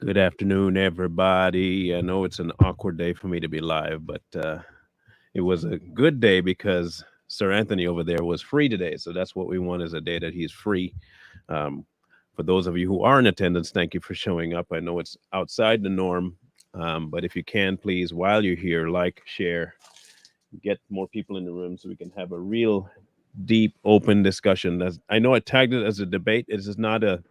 Good afternoon, everybody. I know it's an awkward day for me to be live, but it was a good day because Sir Anthony over there was free today. So that's what we want is a day that he's free. Um, for those of you who are in attendance, thank you for showing up. I know it's outside the norm, but if you can, please, while you're here, like, share, get more people in the room so we can have a real deep, open discussion. I know I tagged it as a debate. It is not a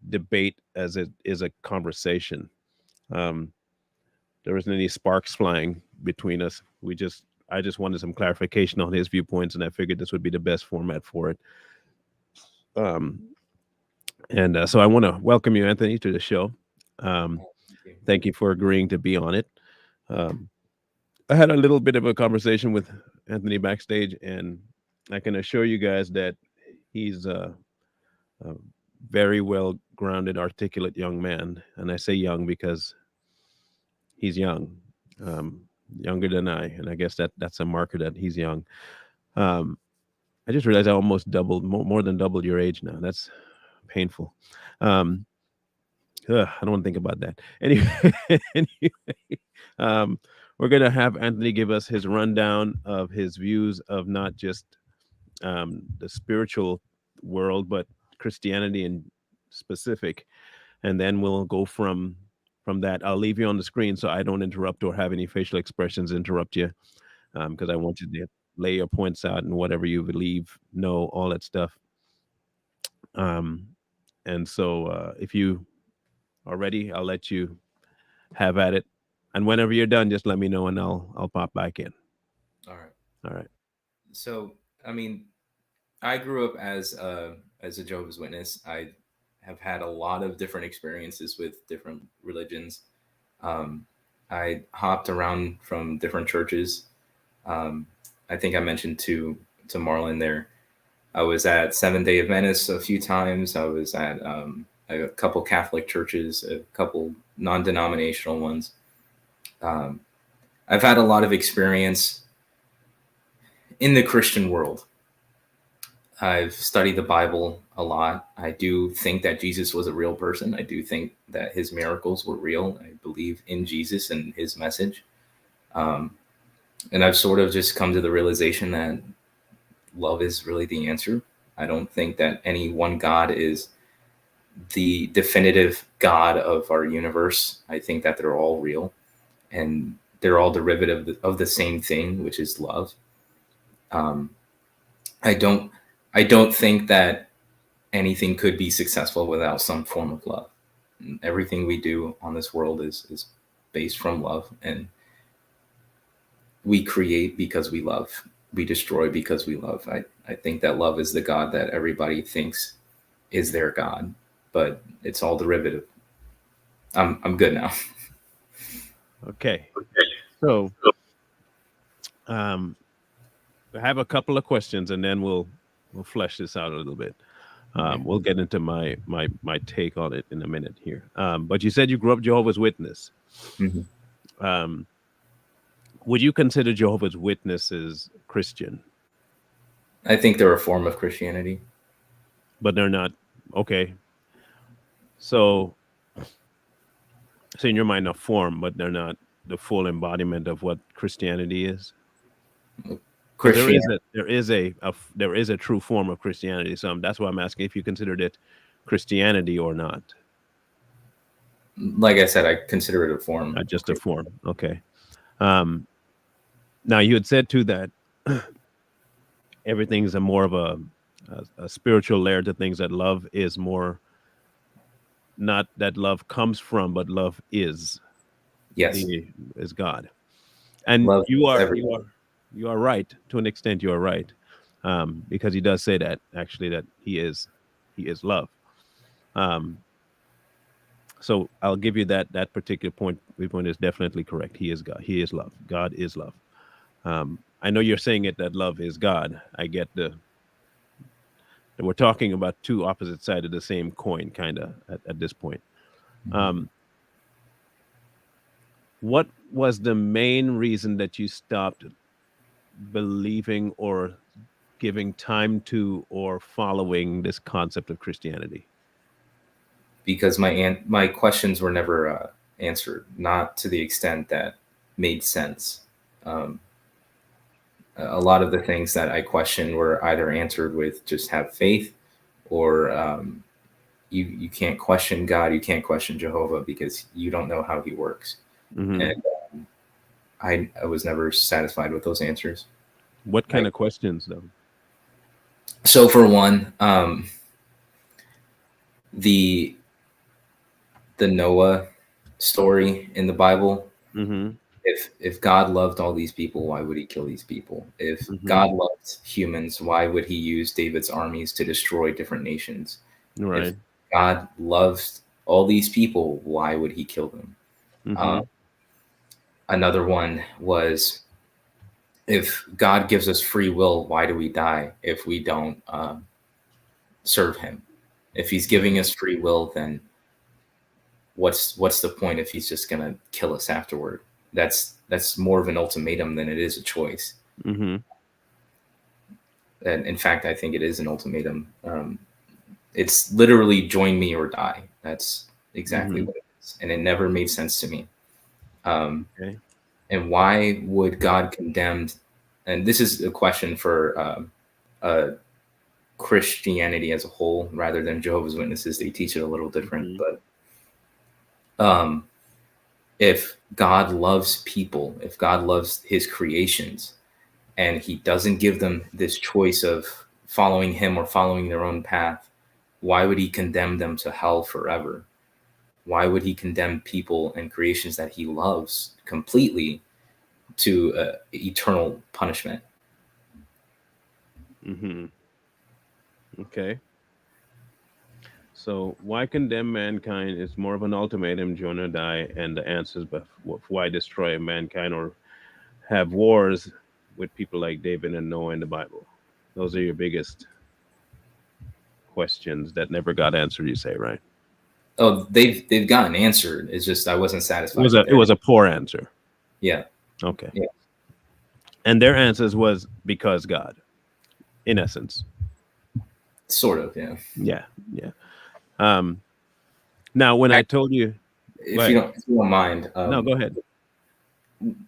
debate as it is a conversation. Um, there isn't any sparks flying between us. I just wanted some clarification on his viewpoints, and I figured this would be the best format for it. Um, and so I want to welcome you, Anthony, to the show. Um, Okay. Thank you for agreeing to be on it. Um, I had a little bit of a conversation with Anthony backstage, and I can assure you guys that he's a very well grounded, articulate young man. And I say young because he's young, um, younger than I, and I guess that's a marker that he's young. Um, I just realized I almost doubled, more than doubled your age now. That's painful. Um, I don't want to think about that. Anyway, anyway, um, we're gonna have Anthony give us his rundown of his views of not just the spiritual world, but Christianity in specific, and then we'll go from that. I'll leave you on the screen so I don't interrupt or have any facial expressions interrupt you, because I want you to lay your points out and whatever you believe, know all that stuff. Um, and so, if you are ready, I'll let you have at it. And whenever you're done, just let me know and I'll pop back in. All right. All right. So, I mean, I grew up as a Jehovah's Witness. I have had a lot of different experiences with different religions. Um, I hopped around from different churches. Um, I think I mentioned to Marlon there. I was at Seventh Day Adventist a few times. I was at a couple Catholic churches, a couple non-denominational ones. Um, I've had a lot of experience in the Christian world. I've studied the Bible a lot. I do think that Jesus was a real person. I do think that his miracles were real. I believe in Jesus and his message. Um, and I've sort of just come to the realization that love is really the answer. I don't think that any one God is the definitive God of our universe. I think that they're all real and they're all derivative of the same thing, which is love. Um, I don't I don't think that anything could be successful without some form of love. And everything we do on this world is based from love, and we create because we love. We destroy because we love. I think that love is the God that everybody thinks is their God, but it's all derivative. I'm good now. Okay. So, um, I have a couple of questions, and then we'll flesh this out a little bit. Okay. We'll get into my take on it in a minute here. But you said you grew up Jehovah's Witness. Mhm. Um, would you consider Jehovah's Witnesses Christian? I think they're a form of Christianity. But they're not. Okay. So, so in your mind, a form, but they're not the full embodiment of what Christianity is. Because Christian, there is a true form of Christianity. So that's why I'm asking if you considered it Christianity or not. like I said, I consider it a form Not of just a Christianity. form. Okay. Um, Now you had said too that everything's a more of a spiritual layer to things. That love is more, not that love comes from, but love is Yes, the is God. And love is everything. you are right to an extent. You are right, because he does say that actually that he is love. Um, so I'll give you that particular point. Point is definitely correct. He is God. He is love. God is love. I know you're saying it that love is God. I get that we're talking about two opposite sides of the same coin, kind of at this point. Mhm. Um, what was the main reason that you stopped believing or giving time to or following this concept of Christianity? because my questions were never answered, not to the extent that made sense. Um, a lot of the things that I questioned were either answered with just have faith, or you can't question God, you can't question Jehovah because you don't know how he works. Mm-hmm. And I was never satisfied with those answers. What kind of questions, though? So for one, the Noah story in the Bible. Mm-hmm. If God loved all these people, why would he kill these people? If Mm-hmm. God loved humans, why would he use David's armies to destroy different nations? If Right. God loves all these people, why would he kill them? Mm-hmm. Another one was, if God gives us free will, why do we die if we don't serve him? If he's giving us free will, then what's the point if he's just gonna kill us afterward? That's more of an ultimatum than it is a choice. Mm-hmm. And in fact, I think it is an ultimatum. It's literally join me or die. That's exactly Mm-hmm. what it is, and it never made sense to me. Um, Okay. and why would God condemn? And this is a question for Christianity as a whole, rather than Jehovah's Witnesses. They teach it a little different, Mm-hmm. but if God loves people, if God loves his creations, and he doesn't give them this choice of following him or following their own path, why would he condemn them to hell forever? Why would he condemn people and creations that he loves completely to eternal punishment? Mm-hmm. Okay. So why condemn mankind is more of an ultimatum, join or die, and the answers, but why destroy mankind or have wars with people like David and Noah in the Bible? Those are your biggest questions that never got answered. You say, right? Oh, they've gotten answered. It's just I wasn't It was satisfied a with it their. was a poor answer. Yeah, Okay, yeah. and their answers was because God, in essence. Sort of, yeah. Yeah, yeah. Um, now when I told you, go If ahead. if you don't mind, No, go ahead.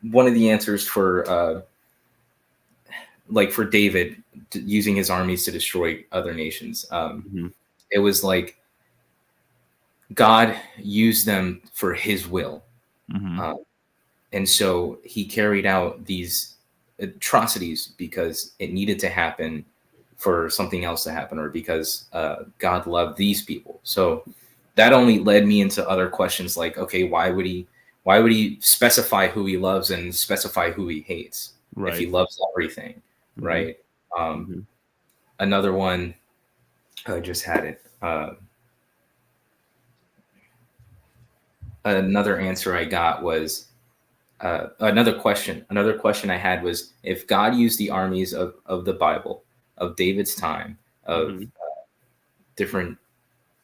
one of the answers for like for David using his armies to destroy other nations, Hmm. it was like God used them for his will. Hmm. Uh, and so he carried out these atrocities because it needed to happen for something else to happen, or because God loved these people. So that only led me into other questions like, okay, why would he specify who he loves and specify who he hates if he Right. loves everything, Hmm. right? um, Hmm. Another one, I just had it. Another answer I got was another question. Another question I had was, if God used the armies of the Bible, of David's time, of Hmm. different,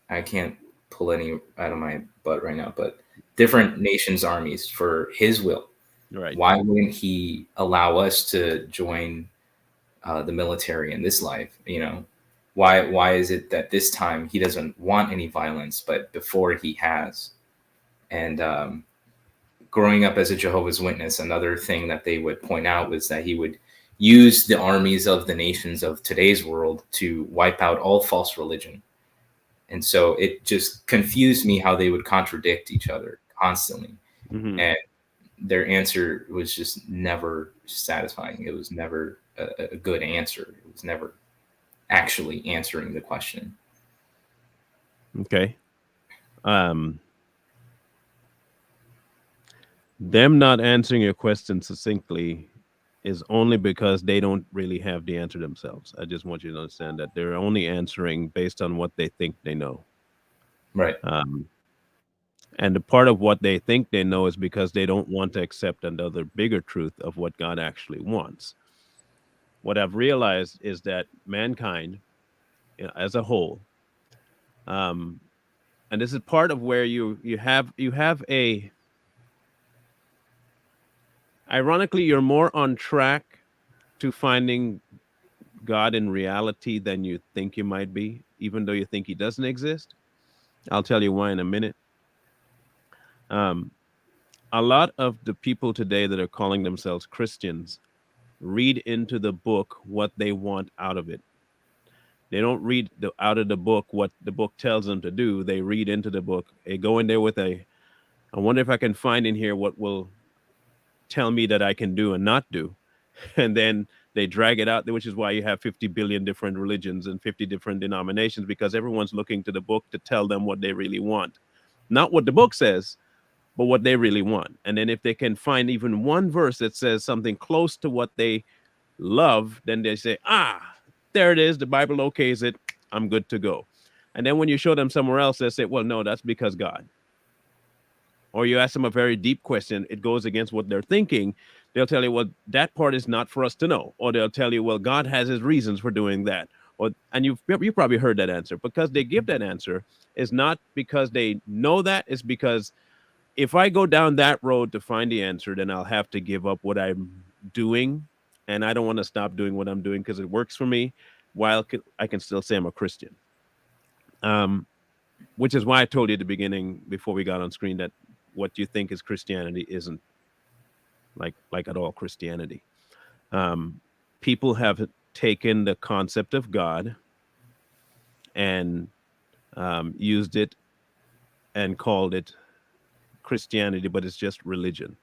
I can't pull any out of my butt right now, but different nations' armies for his will, Right. why wouldn't he allow us to join the military in this life? You know, why is it that this time he doesn't want any violence, but before he has? And growing up as a Jehovah's Witness, another thing that they would point out was that he would use the armies of the nations of today's world to wipe out all false religion. And so it just confused me how they would contradict each other constantly. Hmm. And their answer was just never satisfying. It was never a good answer. It was never actually answering the question. Okay. Um, them not answering your question succinctly is only because they don't really have the answer themselves. I just want you to understand that they're only answering based on what they think they know. Right. Um, and the part of what they think they know is because they don't want to accept another bigger truth of what God actually wants. What I've realized is that mankind, as a whole, um, and this is part of where you have a, ironically, you're more on track to finding God in reality than you think you might be, even though you think he doesn't exist. I'll tell you why in a minute. Um, a lot of the people today that are calling themselves Christians read into the book what they want out of it. They don't read out of the book what the book tells them to do. They read into the book. They go in there with I wonder if I can find in here what will tell me that I can do and not do. And then they drag it out, which is why you have 50 billion different religions and 50 different denominations, because everyone's looking to the book to tell them what they really want. Not what the book says, but what they really want. And then if they can find even one verse that says something close to what they love, then they say, there it is. The Bible okays it. I'm good to go. And then when you show them somewhere else, they say, well, no, that's because God. Or you ask them a very deep question, it goes against what they're thinking. They'll tell you, well, that part is not for us to know. Or they'll tell you, well, God has his reasons for doing that. And you probably heard that answer. Because they give that answer is not because they know that. It's because if I go down that road to find the answer, then I'll have to give up what I'm doing. And I don't want to stop doing what I'm doing because it works for me while I can still say I'm a Christian. Which is why I told you at the beginning before we got on screen that what you think is Christianity isn't like at all Christianity. People have taken the concept of God and used it and called it Christianity, but it's just religion.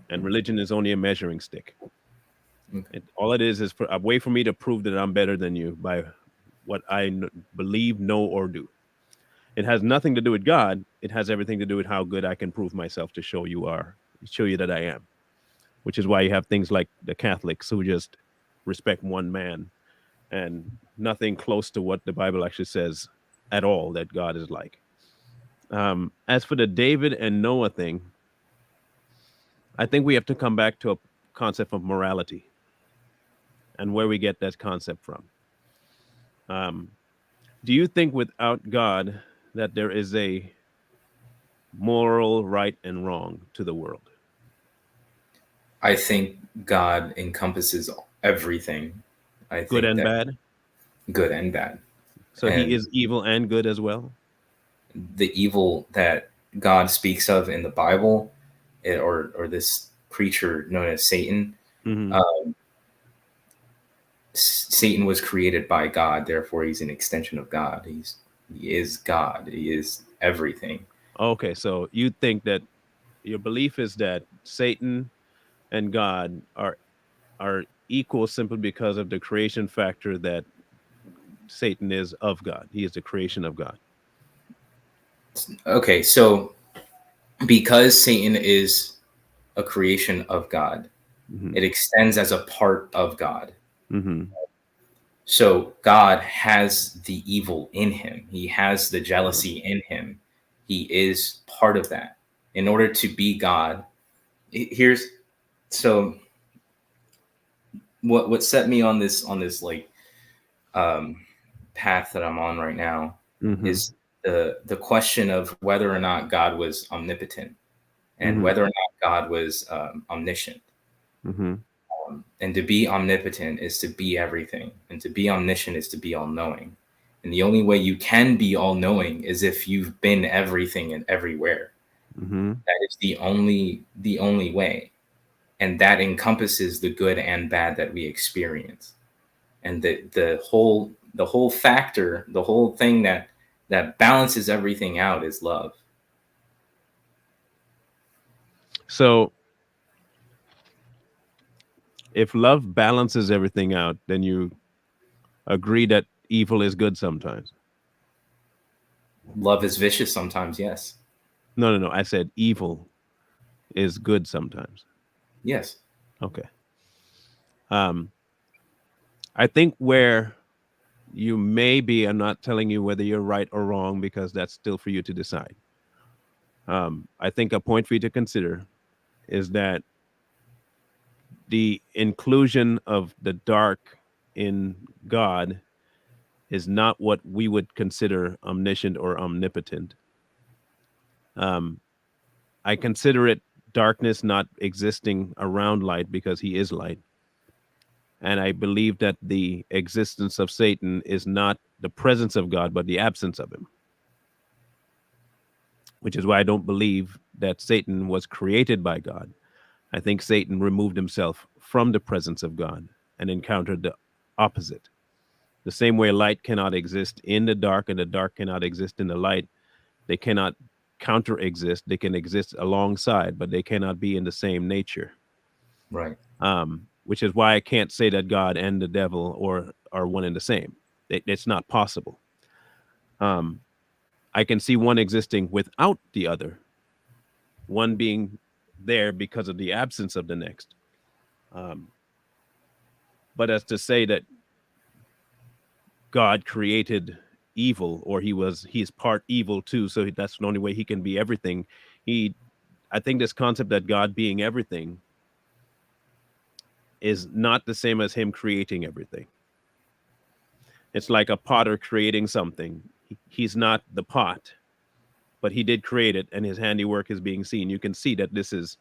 And religion is only a measuring stick. Okay. All it is a way for me to prove that I'm better than you by what I believe, know, or do. It has nothing to do with God. It has everything to do with how good I can prove myself to show you that I am. Which is why you have things like the Catholics who just respect one man and nothing close to what the Bible actually says at all that God is like. As for the David and Noah thing, I think we have to come back to a concept of morality and where we get that concept from. Do you think without God that there is a moral right and wrong to the world? I think God encompasses everything. I Good think and that bad? good and bad. So he And is evil and good as well? the evil that God speaks of in the Bible, or this creature known as Satan, Mm-hmm. Satan was created by God, therefore he's an extension of God. He is God. He is everything. Okay, so you think that your belief is that Satan and God are equal simply because of the creation factor that Satan is of God. He is the creation of God. Okay, so because Satan is a creation of God, Mm-hmm. it extends as a part of God. Mm-hmm. So God has the evil in him. He has the jealousy in him. He is part of that. In order to be God, here's so what set me on this like um path that I'm on right now Mm-hmm. is the question of whether or not God was omnipotent and Mm-hmm. whether or not God was omniscient. Mm-hmm. And to be omnipotent is to be everything, and to be omniscient is to be all knowing. And the only way you can be all knowing is if you've been everything and everywhere. Mm-hmm. That is the only way, and that encompasses the good and bad that we experience. And the whole factor, the whole thing that balances everything out is love. So if love balances everything out, then you agree that evil is good sometimes. Love is vicious sometimes, yes. No, no, no. I said evil is good sometimes. Yes. Okay. Um, I think where you may be, I'm not telling you whether you're right or wrong because that's still for you to decide. I think a point for you to consider is that the inclusion of the dark in God is not what we would consider omniscient or omnipotent. Um, I consider it darkness not existing around light because he is light. And I believe that the existence of Satan is not the presence of God, but the absence of him. which is why I don't believe that Satan was created by God. I think Satan removed himself from the presence of God and encountered the opposite. The same way light cannot exist in the dark and the dark cannot exist in the light, they cannot counter exist. They can exist alongside, but they cannot be in the same nature. Right. Which is why I can't say that God and the devil or are one and the same. It's not possible. Um, I can see one existing without the other, one being there because of the absence of the next. Um, but as to say that God created evil or he's part evil too, so that's the only way he can be everything. He I think this concept that God being everything is not the same as him creating everything. It's like a potter creating something. He's not the pot, but he did create it and his handiwork is being seen. You can see that this is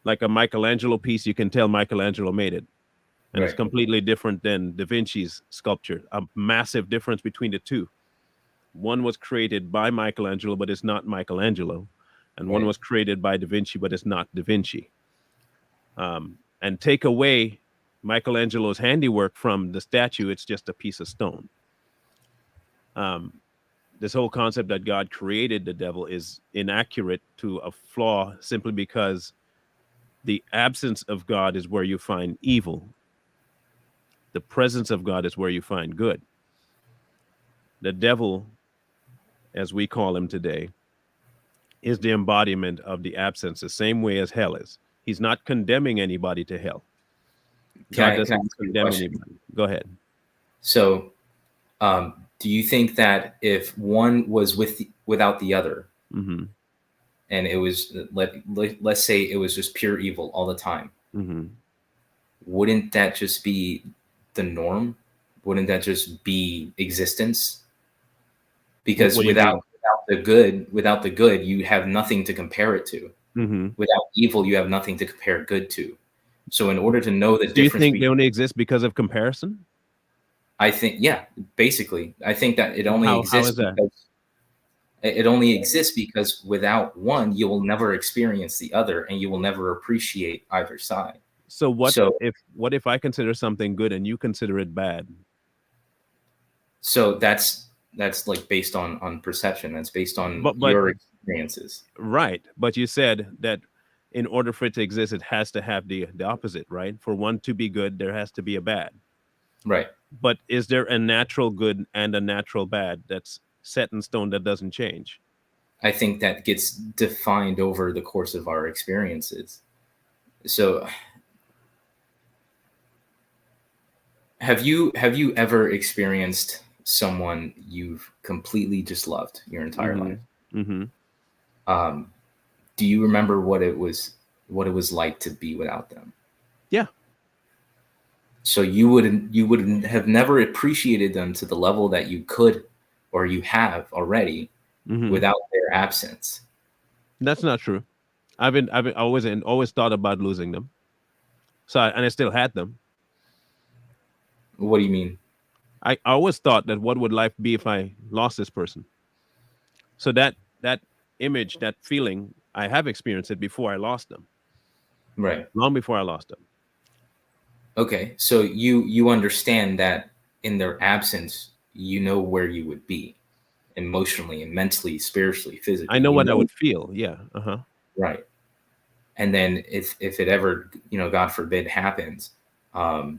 like a Michelangelo piece. You can tell Michelangelo made it. And it's Right. completely different than Da Vinci's sculpture. A massive difference between the two. One was created by Michelangelo, but it's not Michelangelo. And one Right. was created by Da Vinci, but it's not Da Vinci. And take away Michelangelo's handiwork from the statue, it's just a piece of stone. This whole concept that God created the devil is inaccurate to a flaw simply because the absence of God is where you find evil. The presence of God is where you find good. The devil, as we call him today, is the embodiment of the absence, the same way as hell is. He's not condemning anybody to hell. God Can I doesn't ask you a condemn question? anybody. Go ahead. So, do you think that if one was without the other, Mm-hmm. and it was let's say it was just pure evil all the time, Mm-hmm. wouldn't that just be the norm? Wouldn't that just be existence? Because What do you mean? without the good, you have nothing to compare it to. Mm-hmm. Without evil, you have nothing to compare good to. So, in order to know the Do you difference think they between, only exist because of comparison? I think, yeah, basically, I think that it only How exists is that? because it only exists because without one, you will never experience the other, and you will never appreciate either side. So So, what if I consider something good and you consider it bad? so that's like based on perception. That's based on But your experiences. right. But you said that in order for it to exist, it has to have the opposite, right? For one to be good, there has to be a bad. Right. But is there a natural good and a natural bad that's set in stone that doesn't change? I think that gets defined over the course of our experiences. So, have you ever experienced someone you've completely just loved your entire Mm-hmm. life? Mm-hmm. Um, do you remember what it was like to be without them? Yeah. So you wouldn't have never appreciated them to the level that you could or you have already Mm-hmm. without their absence. That's not true. I've been always thought about losing them. And I still had them. What do you mean? I always thought that what would life be if I lost this person? So that image, that feeling, I have experienced it before I lost them, Right. long before I lost them. Okay. So you understand that in their absence, you know where you would be emotionally and mentally, spiritually, I physically. know You what I know, would feel. Yeah. Uh huh. right. And then if it ever, God forbid, happens, um,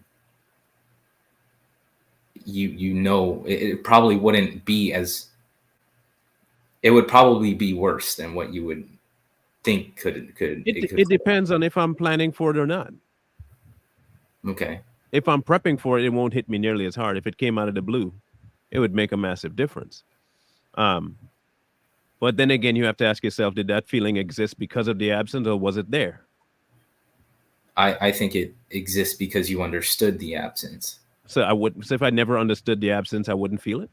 you know it probably wouldn't be as it would probably be worse than what you would think it could. It depends on if I'm planning for it or not. Okay. If I'm prepping for it, it won't hit me nearly as hard. If it came out of the blue, it would make a massive difference. Um, but then again, you have to ask yourself: did that feeling exist because of the absence, or was it there? I think it exists because you understood the absence. So if I never understood the absence, I wouldn't feel it.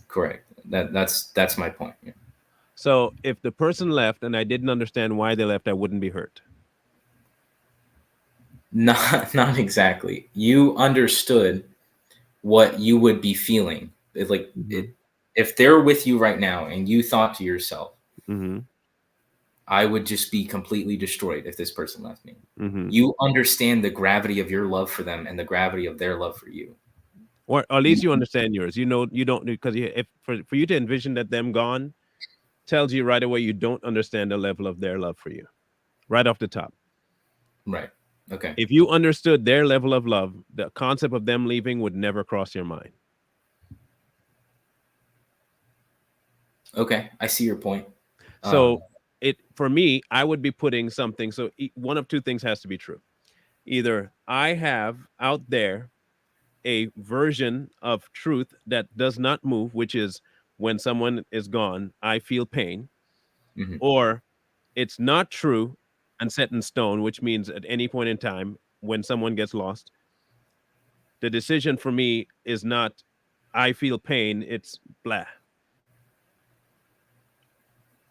Correct. That's my point. Yeah. So if the person left and I didn't understand why they left, I wouldn't be hurt. Not exactly. You understood what you would be feeling. It, like Hmm. it If they're with you right now and you thought to yourself, Mm-hmm. I would just be completely destroyed if this person left me. Mm-hmm. You understand the gravity of your love for them and the gravity of their love for you. Or at You least you understand yours. You know, you don't, because if for you to envision that them gone tells you right away you don't understand the level of their love for you right off the top. right. Okay. If you understood their level of love, the concept of them leaving would never cross your mind. Okay. I see your point. So it for me, I would be putting something. So one of two things has to be true. Either I have out there a version of truth that does not move, which is when someone is gone, I feel pain, mhm. or it's not true and set in stone, which means at any point in time when someone gets lost, the decision for me is not I feel pain, it's blah.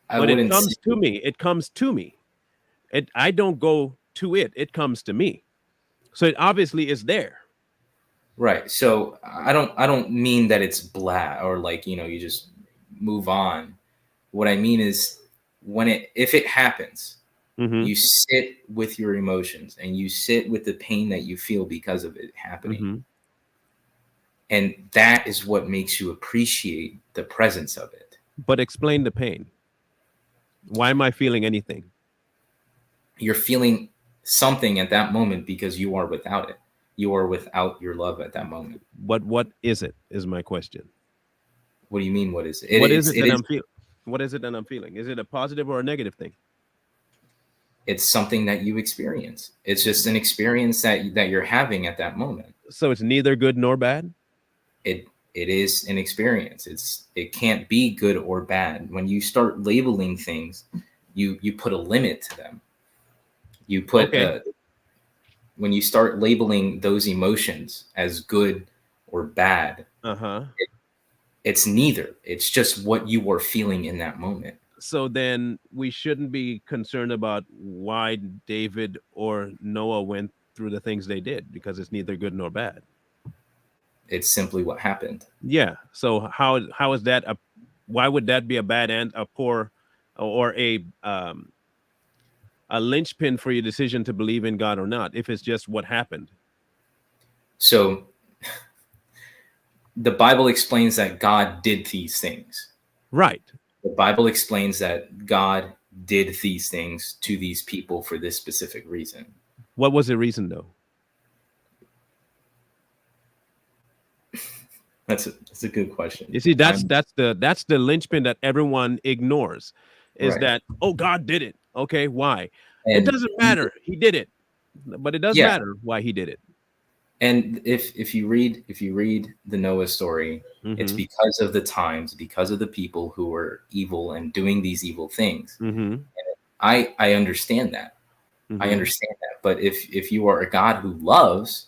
I But it wouldn't say comes to me. It comes to me. I don't go to it. It comes to me. So it obviously is there. right. So I don't mean that it's blah or like, you just move on. What I mean is if it happens, Mm-hmm. you sit with your emotions and you sit with the pain that you feel because of it happening. Mm-hmm. And that is what makes you appreciate the presence of it. But explain the pain. Why am I feeling anything? You're feeling something at that moment because you are without it. You are without your love at that moment. But what is it? Is my question. What do you mean? What is it? What is It's it it that is I'm feeling? What is it that I'm feeling? Is it a positive or a negative thing? it's something that you experience. It's just an experience that you're having at that moment. So it's neither good nor bad. It is an experience. It can't be good or bad. When you start labeling things, you put a limit to them. You put Okay. when you start labeling those emotions as good or bad, Uh-huh. it's neither. It's just what you are feeling in that moment. So then we shouldn't be concerned about why David or Noah went through the things they did because it's neither good nor bad. It's simply what happened. Yeah. So how is that a why would that be a bad and a poor or a linchpin for your decision to believe in God or not if it's just what happened? So the Bible explains that God did these things. Right. The Bible explains that God did these things to these people for this specific reason. What was the reason though? That's a good question. You see, that's the linchpin that everyone ignores. Is Right. that oh God did it? Okay, why? It And doesn't matter. He did it, but it does yeah, matter why he did it. and if you read the Noah story, it's Mm-hmm. because of the times, because of the people who were evil and doing these evil things. Mm-hmm. I understand that. I Mm-hmm. understand that. But if you are a God who loves,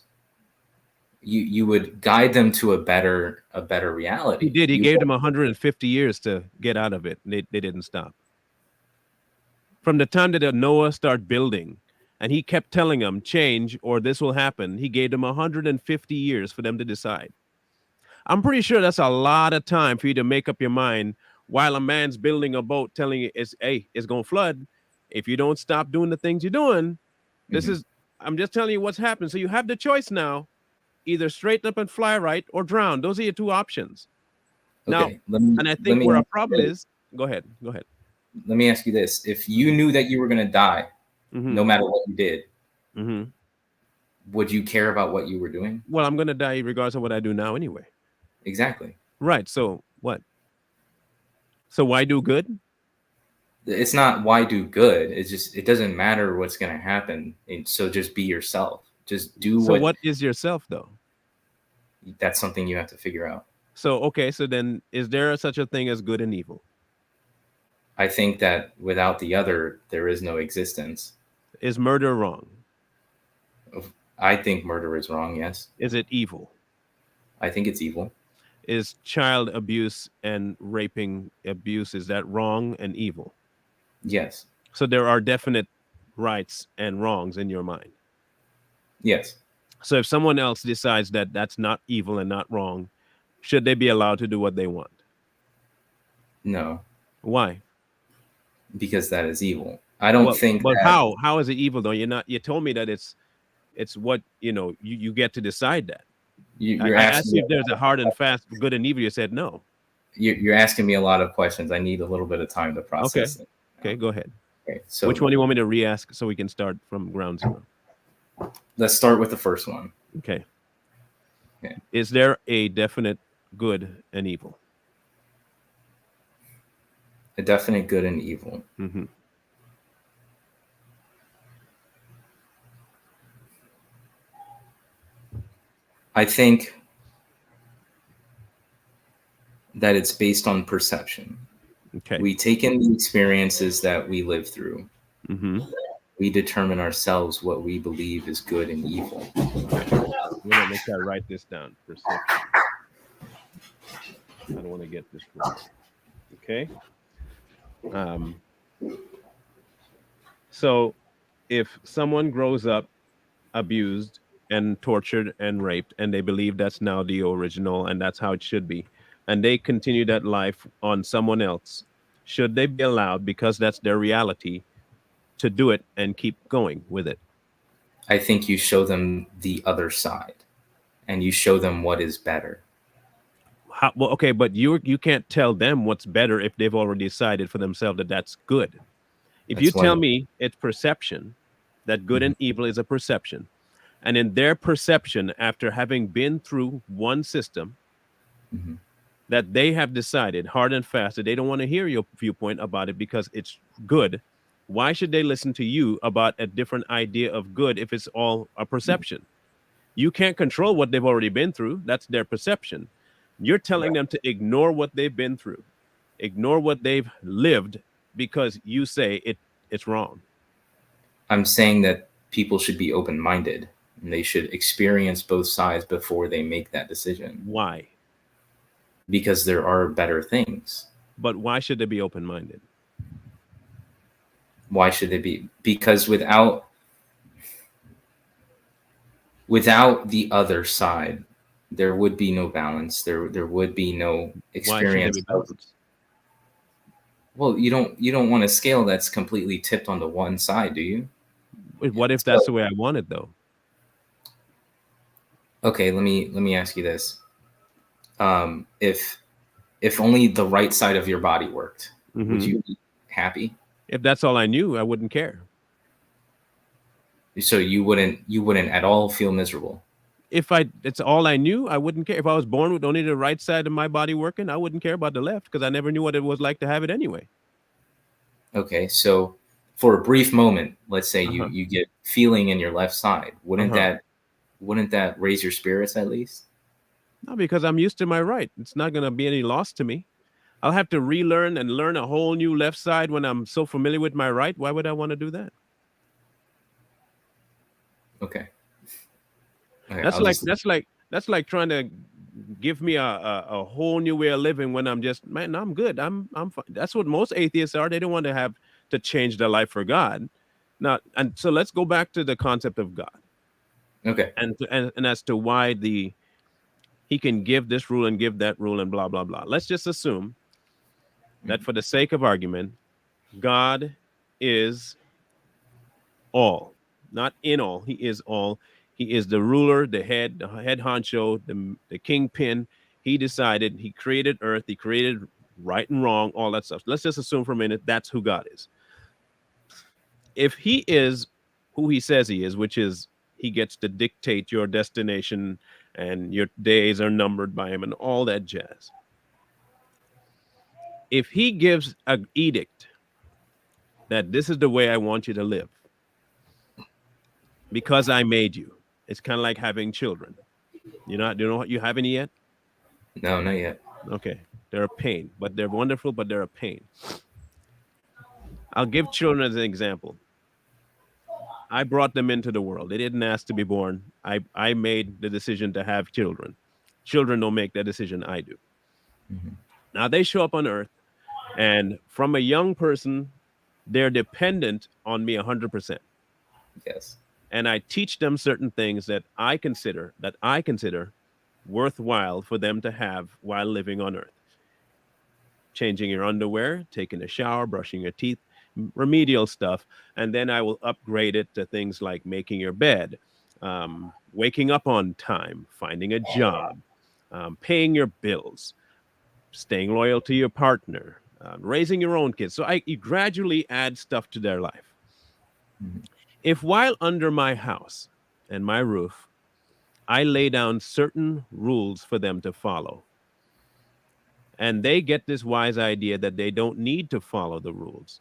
you would guide them to a better He reality. did. He You gave them 150 years to get out of it. They didn't stop. From the time that Noah started building, and he kept telling them, change or this will happen, he gave them 150 years for them to decide. I'm pretty sure that's a lot of time for you to make up your mind while a man's building a boat telling you it's gonna flood. If you don't stop doing the things you're doing, this Mhm. is I'm just telling you what's happened. So you have the choice now, either straighten up and fly right or drown. Those are your two options. Now, Okay, let me and I let think me where our ask problem you this. is, go ahead, go ahead. Let me ask you this: if you knew that you were going to die, Mm-hmm. no matter what you did, Mm-hmm. would you care about what you were doing? Well, I'm gonna die regardless of what I do now anyway. Exactly. Right. So what? So why do good? It's not why do good. It's just it doesn't matter what's going to happen. And so just be yourself. Just do So what. what is yourself though? That's something you have to figure out. So okay, so then is there such a thing as good and evil? I think that without the other, there is no existence. Is murder wrong? I think murder is wrong. Yes, Is it evil? I think it's evil. Is child abuse and raping abuse, is that wrong and evil? Yes, So there are definite rights and wrongs in your mind. yes. So if someone else decides that that's not evil and not wrong, should they be allowed to do what they want? No, Why? because that is evil. I don't Well, think but that how is it evil though? You told me that it's what you get to decide that. you're I asking asked you me. if there's a hard and fast good and evil. You said no. You're asking me a lot of questions. I need a little bit of time to Okay. process it. Okay, go ahead. Okay, Which so one do you want me to re-ask so we can start from ground zero? let's start with the first one. Okay. Okay. Is there a definite good and evil? A definite good and evil. Mm-hmm. I think that it's based on perception. Okay. We take in the experiences that we live through. Mm-hmm. We determine ourselves what we believe is good and evil. Let me try to write this down. Perception. I don't want to get this wrong. Okay. Um, so if someone grows up abused and tortured and raped, and they believe that's now the original and that's how it should be, and they continue that life on someone else, should they be allowed, because that's their reality, to do it and keep going with it? I think you show them the other side and you show them what is better. Well, okay, but you can't tell them what's better if they've already decided for themselves that that's good. If you That's tell one. me it's perception, that good Mhm. and evil is a perception, and in their perception, after having been through one system, Mhm. that they have decided hard and fast that they don't want to hear your viewpoint about it because it's good, why should they listen to you about a different idea of good if it's all a perception? You can't control what they've already been through. That's their perception. You're telling them to ignore what they've been through, ignore what they've lived, because you say it's wrong. I'm saying that people should be open minded and they should experience both sides before they make that decision Why? because there are better things. But why should they be open minded? Why should they be? Because without the other side, there would be no balance. There would be no Why should there experience be of. balance? Well, you don't want a scale that's completely tipped onto one side, do you? What if that's So the way I want it, though? okay, let me ask you this: if only the right side of your body worked, would Hmm. you be happy? If that's all I knew, I wouldn't care. So you wouldn't at all feel miserable. If it's all I knew, I wouldn't care. If I was born with only the right side of my body working, I wouldn't care about the left because I never knew what it was like to have it anyway. Okay, so for a brief moment, let's say you Uh-huh. you get feeling in your left side, wouldn't Uh-huh. that raise your spirits at least? No, because I'm used to my right. It's not going to be any loss to me. I'll have to relearn and learn a whole new left side when I'm so familiar with my right. Why would I want to do that? Okay. Okay, That's I'll like just that's like trying to give me a whole new way of living when I'm just, man, I'm good. I'm fine. That's what most atheists are. They don't want to have to change their life for God. Now, and so let's go back to the concept of God okay. and as to why he can give this rule and give that rule and blah blah blah. Let's just assume that for the sake of argument, God is all, not in all. He is all. He is the ruler, the head honcho, the kingpin. He decided. He created Earth. He created right and wrong, all that stuff. Let's just assume for a minute that's who God is. If he is who he says he is, which is he gets to dictate your destination and your days are numbered by him and all that jazz. If he gives an edict that this is the way I want you to live because I made you, it's kind of like having children. You know what, you have any yet? No, not yet. Okay. They're a pain, but they're wonderful, but they're a pain. I'll give children as an example. I brought them into the world. They didn't ask to be born. I made the decision to have children. Children don't make that decision. I do. Mhm. Now they show up on earth, and from a young person, they're dependent on me 100%. Yes. And I teach them certain things that I consider worthwhile for them to have while living on earth. changing your underwear, taking a shower, brushing your teeth, remedial stuff. And then I will upgrade it to things like making your bed, waking up on time, finding a job, paying your bills, staying loyal to your partner, raising your own kids. So you gradually add stuff to their life. Mhm. If while under my house and my roof, I lay down certain rules for them to follow, and they get this wise idea that they don't need to follow the rules,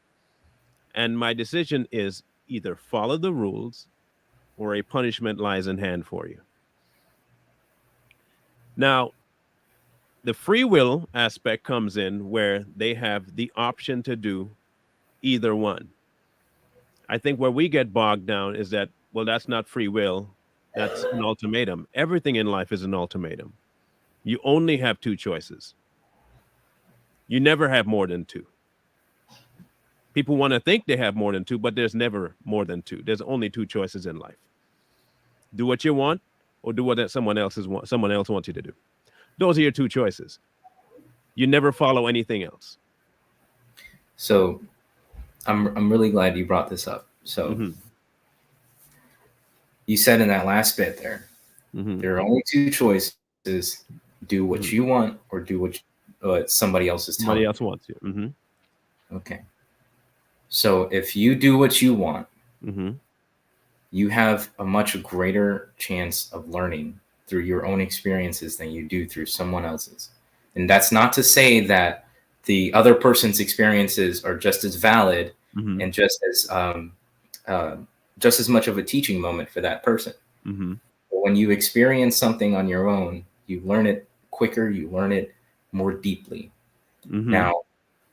and my decision is either follow the rules or a punishment lies in hand for you. Now, the free will aspect comes in where they have the option to do either one. I think where we get bogged down is that, well, that's not free will. That's an ultimatum. Everything in life is an ultimatum. You only have two choices. You never have more than two. People want to think they have more than two, but there's never more than two. There's only two choices in life. Do what you want or do what someone else wants you to do. Those are your two choices. You never follow anything else. So I'm really glad you brought this up. So you said in that last bit there are only two choices: do what you want or do what somebody else is telling Somebody you. else wants you. Okay. So if you do what you want, you have a much greater chance of learning through your own experiences than you do through someone else's. And that's not to say that the other person's experiences are just as valid and just as much of a teaching moment for that person. But when you experience something on your own, you learn it quicker, you learn it more deeply. Now,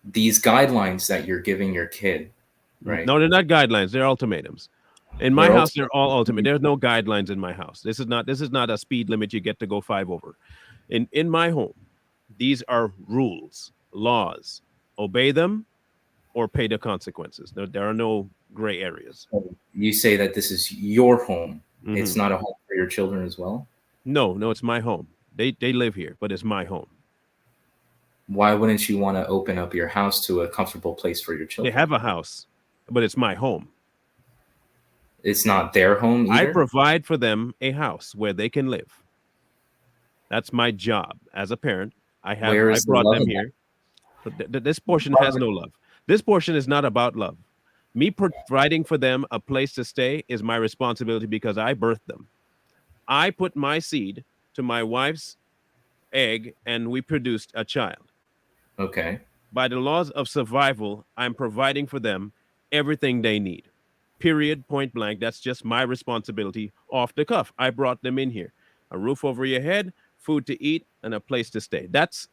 these guidelines that you're giving your kid, right? No, they're not guidelines. They're ultimatums. In my house, they're all ultimate. There's no guidelines in my house. This is not a speed limit you get to go 5 over. In my home, these are rules, laws. Obey them or pay the consequences. There are no gray areas. You say that this is your home. It's not a home for your children as well? No, it's my home. They live here, but it's my home. Why wouldn't you want to open up your house to a comfortable place for your children? They have a house, but it's my home. It's not their home either? I provide for them a house where they can live. That's my job as a parent. I brought them here. This portion has no love. This portion is not about love. Me providing for them a place to stay is my responsibility because I birthed them. I put my seed to my wife's egg and we produced a child. Okay. By the laws of survival, I'm providing for them everything they need. Period, point blank. That's just my responsibility off the cuff. I brought them in here. A roof over your head, food to eat, and a place to stay. That's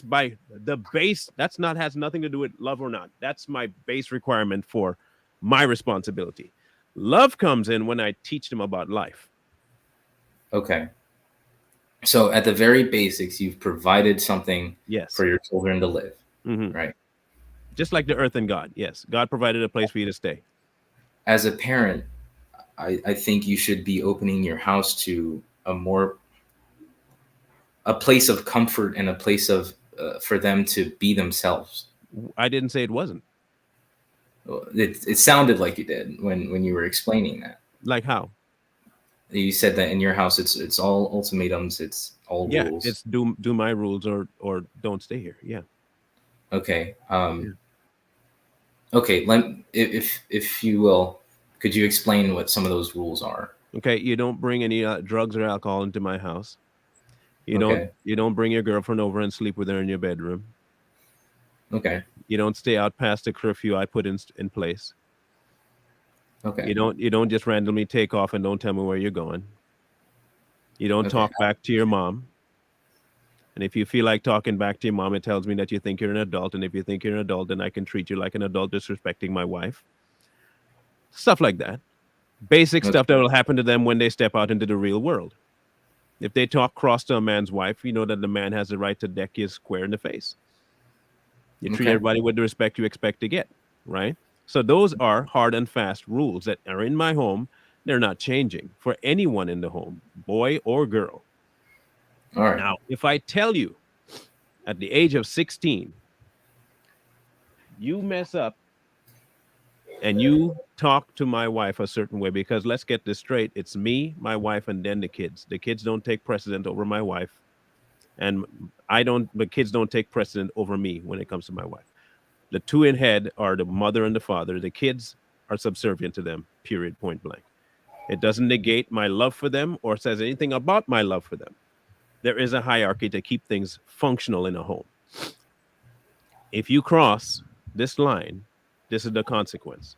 by the base. Has nothing to do with love or not. That's my base requirement for my responsibility. Love comes in when I teach them about life. Okay. So at the very basics, you've provided something Yes. for your children to live, right? Just like the earth and God. Yes. God provided a place for you to stay. As a parent, I think you should be opening your house to a place of comfort and a place of for them to be themselves. I didn't say it wasn't. It sounded like you did when you were explaining that. Like how? You said that in your house it's all ultimatums, it's all rules. It's do my rules or don't stay here. Yeah. Okay. Okay. If you will, could you explain what some of those rules are? Okay. You don't bring any drugs or alcohol into my house. You don't bring your girlfriend over and sleep with her in your bedroom. Okay. You don't stay out past the curfew I put in place. Okay. You don't just randomly take off and don't tell me where you're going. You don't talk back to your mom. And if you feel like talking back to your mom, it tells me that you think you're an adult. And if you think you're an adult, then I can treat you like an adult disrespecting my wife. Stuff like that. Basic stuff that will happen to them when they step out into the real world. If they talk cross to a man's wife, you know that the man has the right to deck you square in the face. You treat everybody with the respect you expect to get, right? So those are hard and fast rules that are in my home. They're not changing for anyone in the home, boy or girl. All right. Now, if I tell you at the age of 16 You mess up and you talk to my wife a certain way, because let's get this straight, it's me, my wife, and then the kids. The kids don't take precedent over my wife, and I don't. The kids don't take precedent over me when it comes to my wife. The two in head are the mother and the father. The kids are subservient to them. Period. Point blank. It doesn't negate my love for them or says anything about my love for them. There is a hierarchy to keep things functional in a home. If you cross this line, this is the consequence.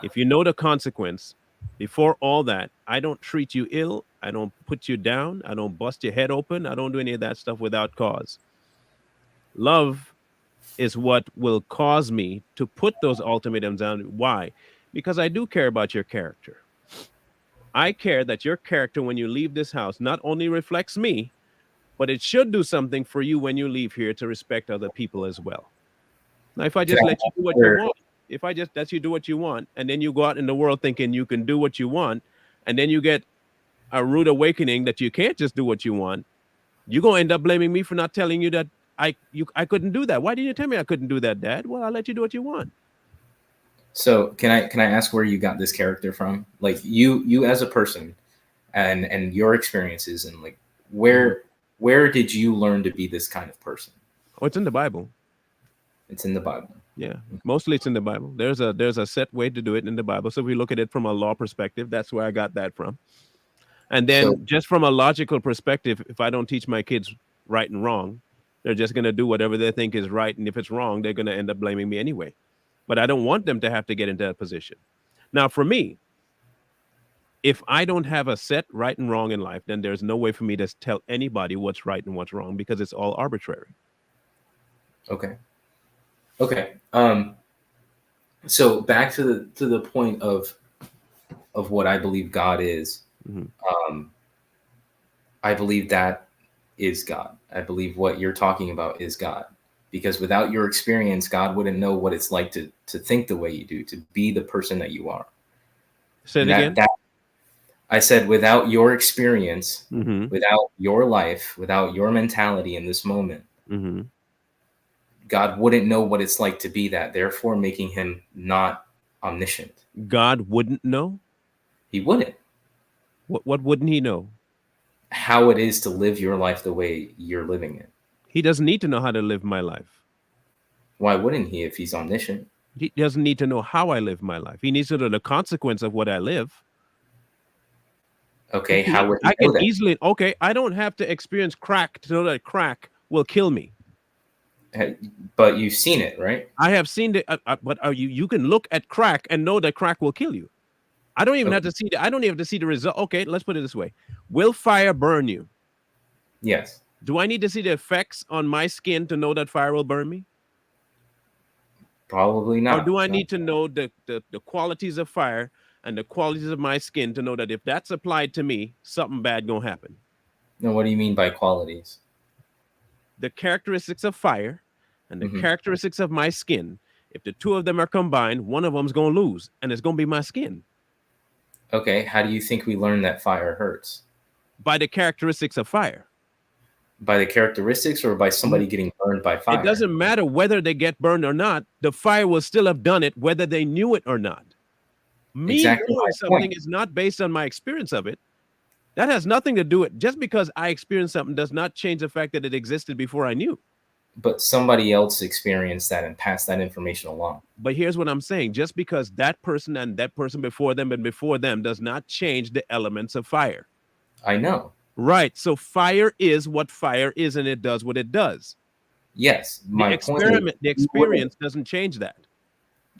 If you know the consequence, before all that, I don't treat you ill. I don't put you down. I don't bust your head open. I don't do any of that stuff without cause. Love is what will cause me to put those ultimatums down. Why? Because I do care about your character. I care that your character, when you leave this house, not only reflects me, but it should do something for you when you leave here to respect other people as well. Now, if I Can just I let you do what you answer- want, if I just let you do what you want, and then you go out in the world thinking you can do what you want, and then you get a rude awakening that you can't just do what you want, you're gonna end up blaming me for not telling you that I couldn't do that. Why didn't you tell me I couldn't do that, Dad? Well, I'll let you do what you want. So can I ask where you got this character from? Like you as a person, and your experiences, and like where did you learn to be this kind of person? Oh, it's in the Bible. It's in the Bible. Yeah, mostly it's in the Bible. There's a set way to do it in the Bible. So if we look at it from a law perspective, that's where I got that from. And then So just from a logical perspective, if I don't teach my kids right and wrong, they're just going to do whatever they think is right. And if it's wrong, they're going to end up blaming me anyway. But I don't want them to have to get into that position. Now, for me, if I don't have a set right and wrong in life, then there's no way for me to tell anybody what's right and what's wrong, because it's all arbitrary. okay. Okay. So back to the point of what I believe God is. Mhm. I believe that is God. I believe what you're talking about is God. Because without your experience, God wouldn't know what it's like to think the way you do, to be the person that you are. Say it And again. that I said, without your experience, Mm-hmm. without your life, without your mentality in this moment, Mm-hmm. God wouldn't know what it's like to be that, therefore making him not omniscient. God wouldn't know. He wouldn't. What wouldn't he know? How it is to live your life the way you're living it. He doesn't need to know how to live my life. Why wouldn't he if he's omniscient? He doesn't need to know how I live my life. He needs to know the consequence of what I live. Okay, how would he I know can that? easily, okay, I don't have to experience crack to know that crack will kill me. But you've seen it, right? I have seen it, but you can look at crack and know that crack will kill you. I don't even have to see I don't even have to see the result. Okay, let's put it this way. Will fire burn you? Yes. Do I need to see the effects on my skin to know that fire will burn me? Probably not. Or do I need to know the qualities of fire and the qualities of my skin to know that if that's applied to me, something bad gonna happen? No, what do you mean by qualities? The characteristics of fire and the characteristics of my skin, if the two of them are combined, one of them's gonna lose, and it's gonna be my skin. Okay, how do you think we learn that fire hurts? By the characteristics of fire. By the characteristics, or by somebody getting burned by fire? It doesn't matter whether they get burned or not. The fire will still have done it, whether they knew it or not. Me Exactly knowing my something point. is not based on my experience of it. That has nothing to do with just because I experienced something does not change the fact that it existed before I knew. But somebody else experienced that and passed that information along. But here's what I'm saying. Just because that person and that person before them and before them does not change the elements of fire. I know. Right. So fire is what fire is, and it does what it does. Yes. My point is, the experience doesn't change that.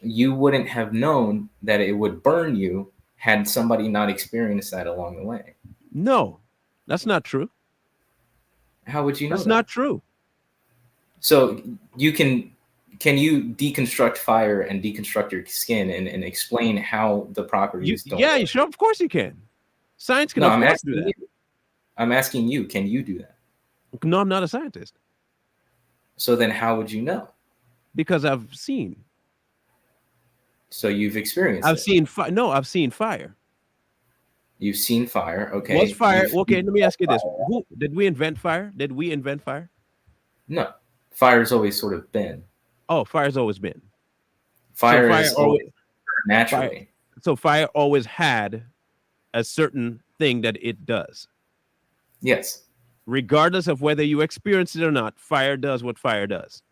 You wouldn't have known that it would burn you had somebody not experienced that along the way. No, that's not true. How would you know That's that? not true. So you can you deconstruct fire and deconstruct your skin and explain how the properties don't Yeah, work? sure, of course you can. Science can No, of I'm course asking do that. you. I'm asking you, can you do that? No, I'm not a scientist. So then how would you know? Because I've seen. So you've experienced I've it. seen fire. No, I've seen fire. You've seen fire. Okay. Was fire okay? You've Let me ask you this: fire. Who did we invent fire? Did we invent fire? No. Fire's always sort of been. Oh, fire's always been. So Fire is always fire naturally. fire always had a certain thing that it does. Yes. Regardless of whether you experience it or not, fire does what fire does.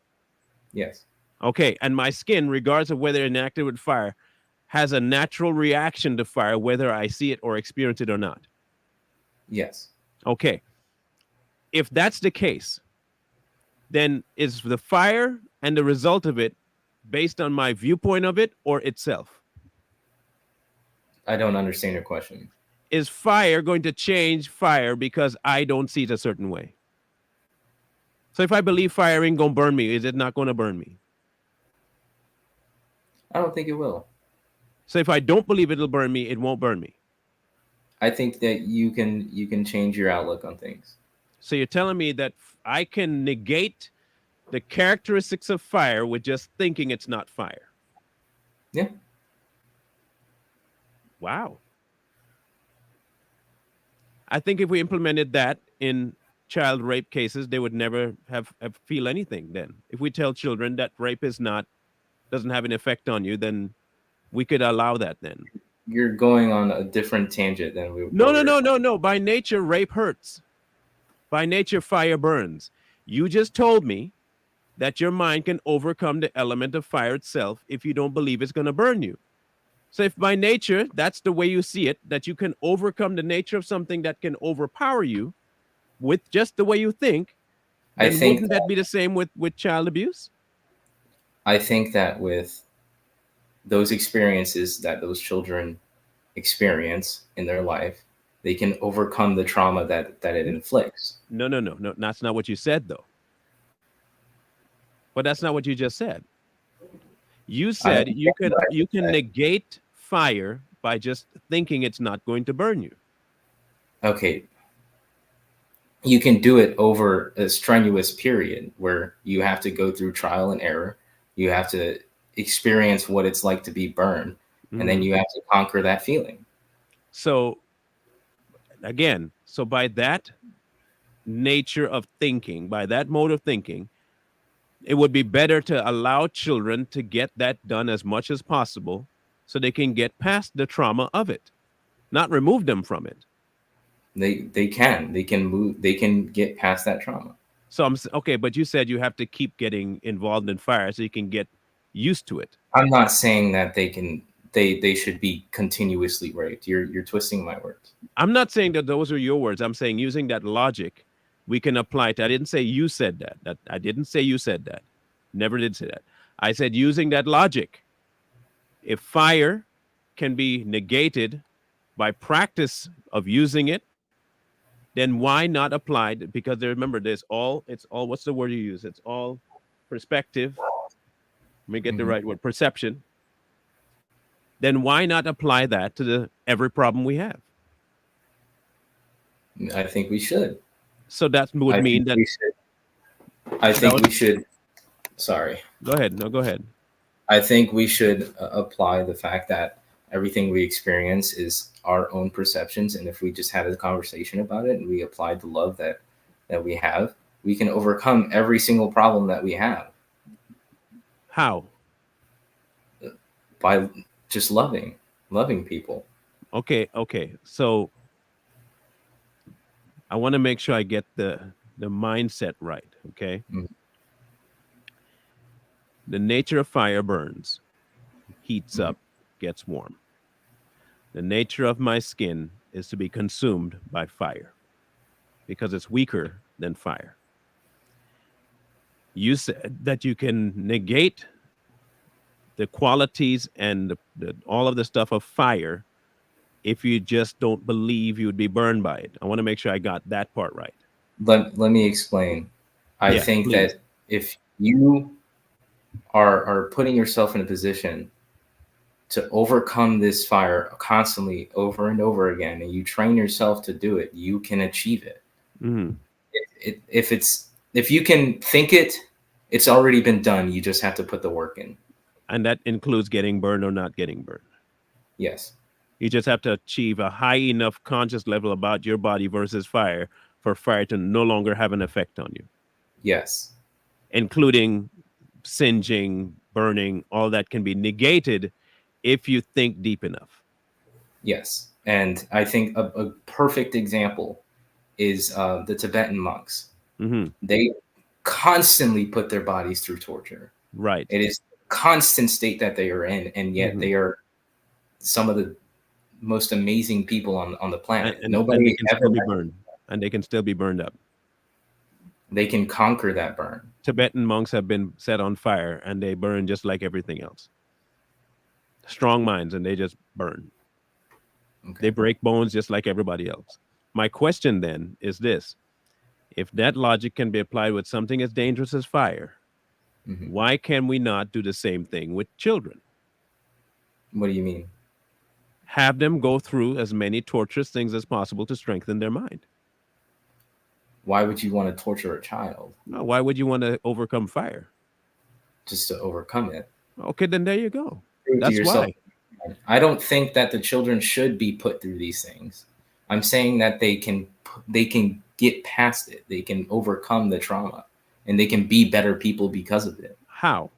Yes. Okay, and my skin, regardless of whether it's enacted with fire, has a natural reaction to fire, whether I see it or experience it or not. Yes. Okay, if that's the case, then is the fire and the result of it based on my viewpoint of it or itself? I don't understand your question. Is fire going to change fire because I don't see it a certain way? So if I believe fire ain't gonna burn me, is it not gonna burn me? I don't think it will. So if I don't believe it'll burn me, it won't burn me. I think that you can change your outlook on things. So you're telling me that I can negate the characteristics of fire with just thinking it's not fire? Yeah. Wow. I think if we implemented that in child rape cases, they would never have feel anything then. If we tell children that rape doesn't have an effect on you, then we could allow that then. You're going on a different tangent than we No, what no, we were no, talking. no, no. By nature, rape hurts. By nature, fire burns. You just told me that your mind can overcome the element of fire itself if you don't believe it's going to burn you. So if by nature, that's the way you see it, that you can overcome the nature of something that can overpower you with just the way you think, I then think wouldn't that be the same with child abuse? I think that with those experiences that those children experience in their life, they can overcome the trauma that it inflicts. No, no, no, no. That's not what you said, though. But that's not what you just said. You I said understand what I you just can said. negate fire by just thinking it's not going to burn you. Okay, you can do it over a strenuous period where you have to go through trial and error. You have to experience what it's like to be burned, and then Mhm. you have to conquer that feeling. So again, so by that nature of thinking, by that mode of thinking, it would be better to allow children to get that done as much as possible so they can get past the trauma of it, not remove them from it. They can move, they can get past that trauma. So okay, but you said you have to keep getting involved in fire so you can get used to it. I'm not saying that they should be continuously raped. You're twisting my words. I'm not saying that those are your words. I'm saying using that logic, we can apply it. I didn't say you said that. I didn't say you said that. Never did say that. I said using that logic. If fire can be negated by practice of using it, then why not apply it? Because remember, it's all, what's the word you use? It's all perspective. Let me get the Hmm. right word, perception. Then why not apply that to every problem we have? I think we should. So that would I mean think that we should. I that think would we should. Sorry. go ahead. No, go ahead. I think we should apply the fact that everything we experience is our own perceptions, and if we just had a conversation about it and we applied the love that we have, we can overcome every single problem that we have How? by just loving people. Okay, okay. So I want to make sure I get the mindset right. Okay. Mhm. The nature of fire burns, heats Mhm. up, gets warm. The nature of my skin is to be consumed by fire because it's weaker than fire. You said that you can negate the qualities and all of the stuff of fire if you just don't believe you would be burned by it. I want to make sure I got that part right. Let me explain. I Yeah, think please. that if you are putting yourself in a position to overcome this fire constantly over and over again, and you train yourself to do it, you can achieve it. Hmm. If you can think it, it's already been done. You just have to put the work in. And that includes getting burned or not getting burned. Yes. You just have to achieve a high enough conscious level about your body versus fire for fire to no longer have an effect on you, Yes. including singeing, burning, all that can be negated if you think deep enough. Yes. And I think a perfect example is the Tibetan monks. Hmm. They constantly put their bodies through torture. Right. It is a constant state that they are in, and yet Hmm. they are some of the most amazing people on the And, planet. and they Nobody can ever still be let burned. And they can still be burned up. they can conquer that burn. Tibetan monks have been set on fire and they burn just like everything else. Strong minds and they just burn. They Okay. break bones just like everybody else. My question then is this: if that logic can be applied with something as dangerous as fire, Hmm. why can we not do the same thing with children? What do you mean? Have them go through as many torturous things as possible to strengthen their mind. Why would you want to torture a child Why would you want to overcome fire? just to overcome it? Okay, then there you go. Prove to That's yourself. why. I don't think that the children should be put through these things. I'm saying that they can get past it. They can overcome the trauma, and they can be better people because of it How?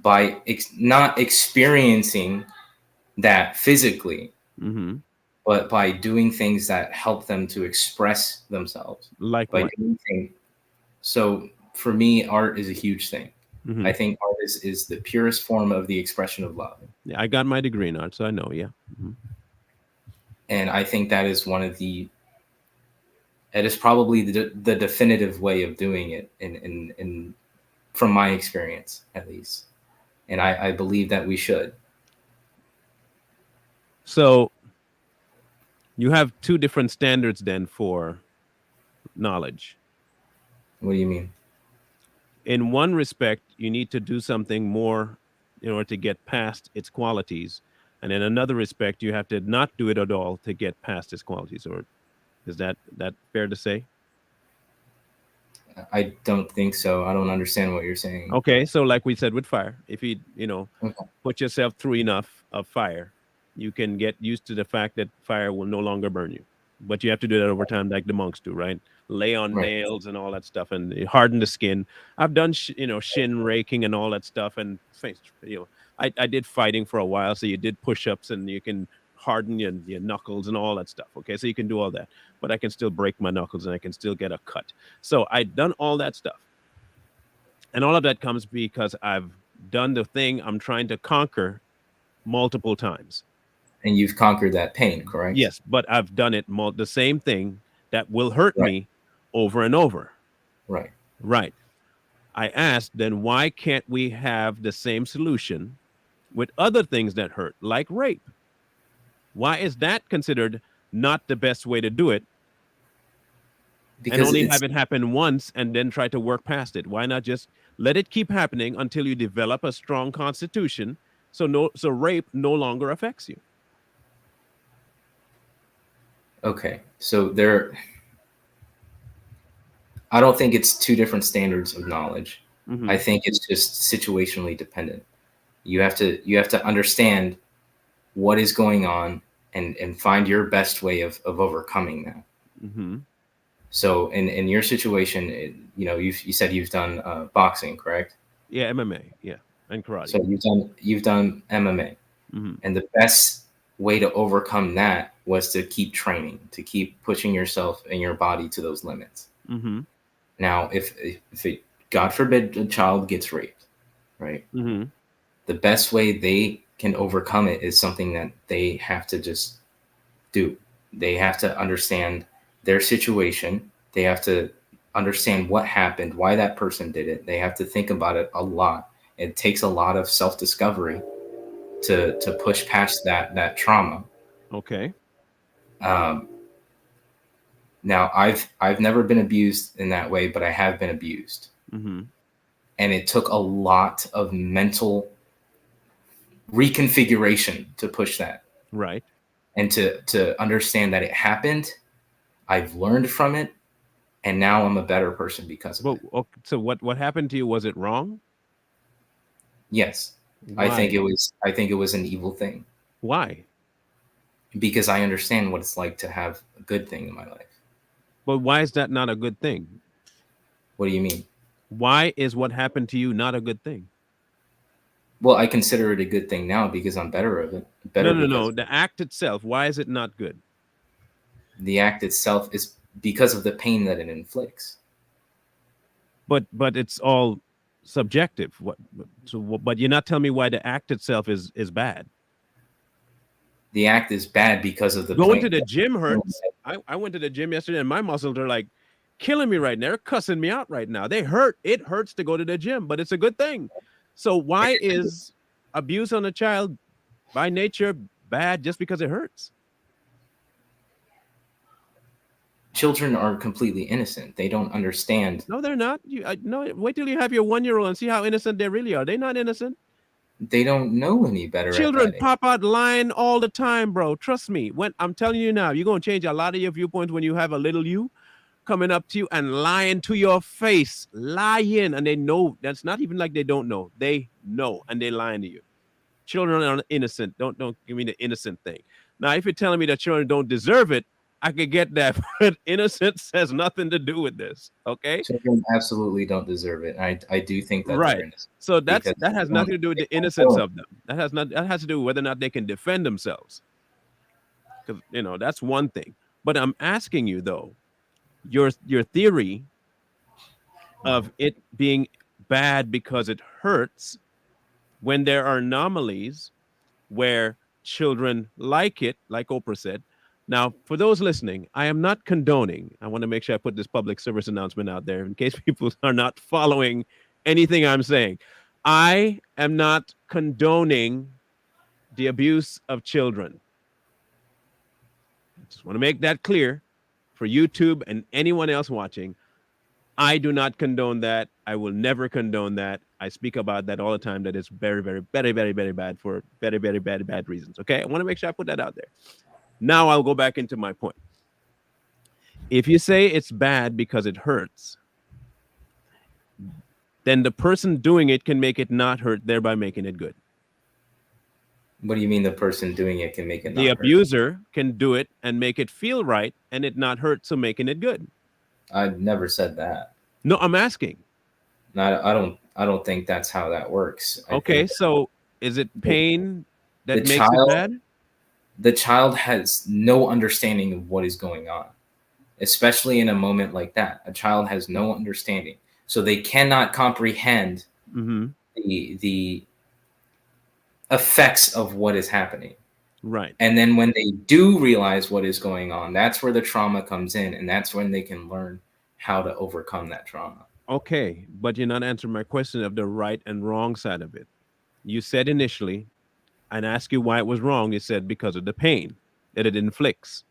by not experiencing that physically, Hmm. but by doing things that help them to express themselves. Like By what? doing things. So for me, art is a huge thing. Hmm. I think art is the purest form of the expression of love. Yeah, I got my degree in art, so I know. Yeah. Hmm. And I think that is one of it is probably the definitive way of doing it in from my experience at least. And I believe that we should. So you have two different standards then for knowledge. What do you mean? In one respect, you need to do something more in order to get past its qualities. And in another respect, you have to not do it at all to get past its qualities. Or is that fair to say? I don't think so. I don't understand what you're saying. Okay, so like we said with fire, if you Okay. put yourself through enough of fire, you can get used to the fact that fire will no longer burn you. But you have to do that over time, like the monks do, right? Lay on Right. nails and all that stuff, and harden the skin. I've done, shin raking and all that stuff, and I did fighting for a while, so you did push-ups, and you can harden your knuckles and all that stuff. Okay, so you can do all that, but I can still break my knuckles and I can still get a cut. So I'd done all that stuff. And all of that comes because I've done the thing I'm trying to conquer multiple times. And you've conquered that pain, correct? Yes, but I've done it the same thing that will hurt Right. me over and over. Right. Right. I asked, then why can't we have the same solution with other things that hurt, like rape? Why is that considered not the best way to do it and Because only it's have it happen once and then try to work past it? Why not just let it keep happening until you develop a strong constitution so rape no longer affects you? okay. So I don't think it's two different standards of knowledge. I Hmm. think it's just situationally dependent. You have to understand what is going on and find your best way of overcoming that. Hmm. So in your situation, you said you've done boxing, correct? Yeah, MMA, yeah, and So karate. you've done MMA, Hmm. and the best way to overcome that was to keep training, to keep pushing yourself and your body to those limits. Hmm. Now, if it, God forbid, a child gets raped, right? Hmm. The best way they can overcome it is something that they have to just do. They have to understand their situation. They have to understand what happened, why that person did it. They have to think about it a lot. It takes a lot of self discovery to push past that trauma. Okay. Um, Now, I've never been abused in that way, but I have been abused, Hmm. and it took a lot of mental reconfiguration to push that Right. and to understand that it happened. I've learned from it, and now I'm a better person because of But it. okay, so what happened to you? Was it wrong? Yes, Why? I think it was an evil thing Why? because I understand what it's like to have a good thing in my life. But why is that not a good thing? What do you mean? Why is what happened to you not a good thing? Well, I consider it a good thing now because I'm better of it. No, Better no, because no. The act itself, why is it not good? the act itself is because of the pain that it inflicts. But it's all subjective. But you're not telling me why the act itself is bad. The act is bad because of the Going to point. the gym hurts. I went to the gym yesterday and my muscles are like killing me right now. They're cussing me out right now. They hurt. It hurts to go to the gym, but it's a good thing. So why is abuse on a child by nature bad just because it hurts? Children are completely innocent. They don't understand. No, they're not. No. Wait till you have your 1-year-old and see how innocent they really are. They're not innocent. They don't know any better at Children that age. pop out lying all the time, bro. Trust me. When I'm telling you now, you're gonna change a lot of your viewpoints when you have a little you coming up to you and lying to your face, lying, and they know. That's not even like they don't know. They know, and they lying to you. Children are innocent. Don't give me the innocent thing. Now, if you're telling me that children don't deserve it, I could get that, but innocence has nothing to do with this. Okay. Children absolutely don't deserve it. I do think that they're Right. innocent So because that has nothing to do with the innocence of them. That has to do with whether or not they can defend themselves. Because that's one thing. But I'm asking you though, your theory of it being bad because it hurts when there are anomalies where children like it, like Oprah said. Now, for those listening, I am not condoning. I want to make sure I put this public service announcement out there in case people are not following anything I'm saying. I am not condoning the abuse of children. I just want to make that clear for YouTube and anyone else watching. I do not condone that. I will never condone that. I speak about that all the time. That is very, very, very, very, very bad for very, very bad, bad reasons. Okay. I want to make sure I put that out there. Now I'll go back into my point. If you say it's bad because it hurts, then the person doing it can make it not hurt, thereby making it good. What do you mean the person doing it can make it The not hurt? abuser can do it and make it feel right and it not hurt, so making it good. I've never said that. No, I'm asking. No, I don't think that's how that works. I Okay, think so is it pain that the makes it bad? the child has no understanding of what is going on, especially in a moment like that. A child has no understanding, so they cannot comprehend Mm-hmm. the effects of what is happening. Right. And then when they do realize what is going on, that's where the trauma comes in, and that's when they can learn how to overcome that trauma. Okay, but you're not answering my question of the right and wrong side of it. You said initially, and asked you why it was wrong. You said because of the pain that it inflicts.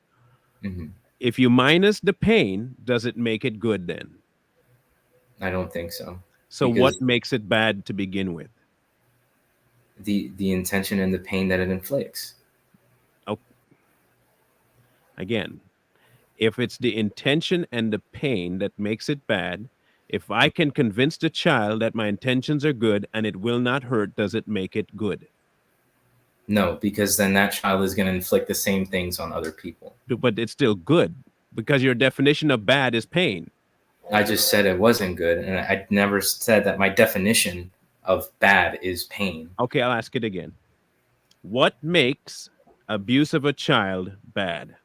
Mm-hmm. If you minus the pain, does it make it good then? I don't think so. So Because what makes it bad to begin with? the intention and the pain that it inflicts. Oh, again, if it's the intention and the pain that makes it bad, if I can convince the child that my intentions are good and it will not hurt, does it make it good? No, because then that child is going to inflict the same things on other people. But it's still good because your definition of bad is pain. I just said it wasn't good, and I never said that my definition of bad is pain. Okay, I'll ask it again. What makes abuse of a child bad?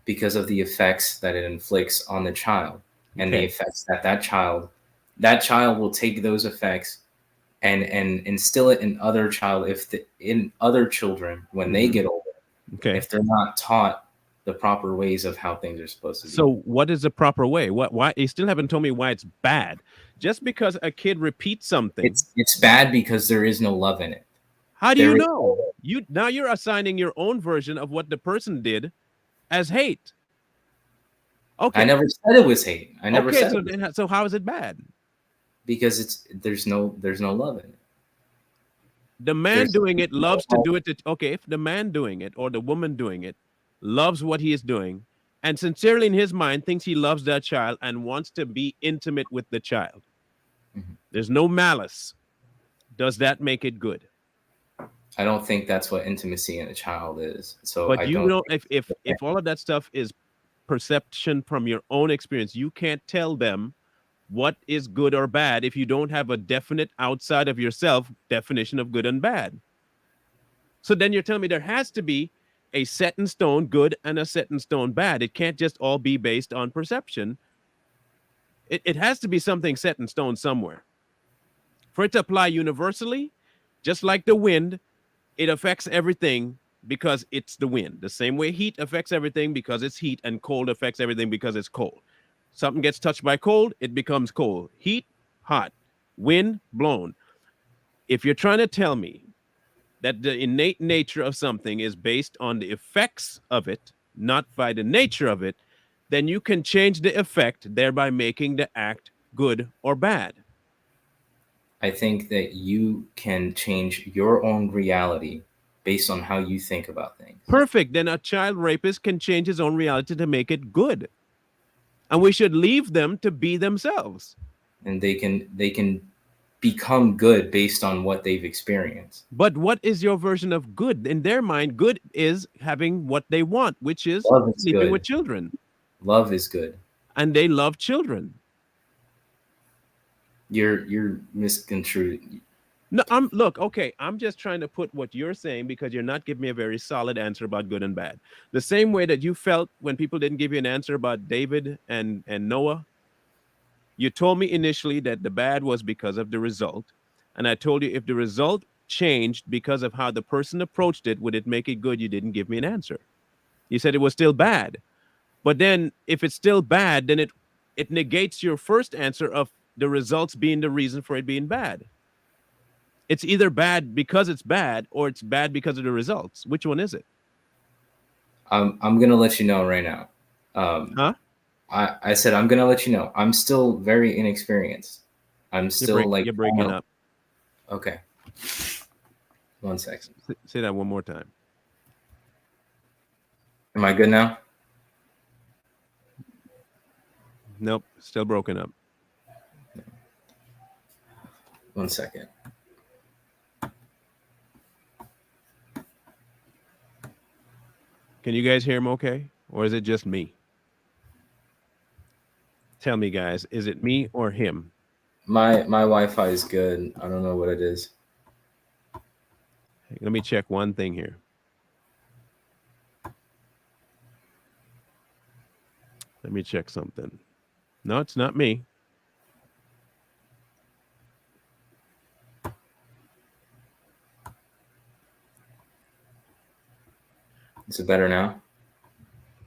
Because of the effects that it inflicts on the child, and the Okay. effects that child will take those effects and instill it in other children when they get older. Okay. If they're not taught the proper ways of how things are supposed to be. So what is the proper way? Why you still haven't told me why it's bad? Just because a kid repeats something. It's bad because there is no love in it. How do you know? You're assigning your own version of what the person did as hate. Okay. I never said it was hate. I never said it. So how is it bad? Because there's no love in it. The man doing it loves to do it. If the man doing it or the woman doing it loves what he is doing and sincerely in his mind thinks he loves that child and wants to be intimate with the child, there's no malice. Does that make it good? I don't think that's what intimacy in a child is. So, but if all of that stuff is perception from your own experience, you can't tell them what is good or bad if you don't have a definite outside of yourself definition of good and bad. So then you're telling me there has to be a set in stone good and a set in stone bad. It can't just all be based on perception. It has to be something set in stone somewhere. For it to apply universally, just like the wind, it affects everything because it's the wind. The same way heat affects everything because it's heat, and cold affects everything because it's cold. Something gets touched by cold, it becomes cold. Heat, hot. Wind, blown. If you're trying to tell me that the innate nature of something is based on the effects of it, not by the nature of it, then you can change the effect, thereby making the act good or bad. I think that you can change your own reality based on how you think about things. Perfect. Then a child rapist can change his own reality to make it good. And we should leave them to be themselves. And they can become good based on what they've experienced. But what is your version of good? In their mind, good is having what they want, which is Love is sleeping with good. children. Love is good. And they love children. You're misconstrued. No, okay, I'm just trying to put what you're saying because you're not giving me a very solid answer about good and bad. The same way that you felt when people didn't give you an answer about David and Noah. You told me initially that the bad was because of the result. And I told you if the result changed because of how the person approached it, would it make it good? You didn't give me an answer. You said it was still bad. But then if it's still bad, then it negates your first answer of the results being the reason for it being bad. It's either bad because it's bad or it's bad because of the results. Which one is it? I'm gonna let you know right now. Huh? I said I'm gonna let you know. I'm still very inexperienced. I'm still like You're breaking up. Okay. 1 second. Say that one more time. Am I good now? Nope, still broken up. 1 second. Can you guys hear him okay? Or is it just me? Tell me, guys, is it me or him? My Wi-Fi is good. I don't know what it is. Let me check one thing here. Let me check something. No, it's not me. Is it better now?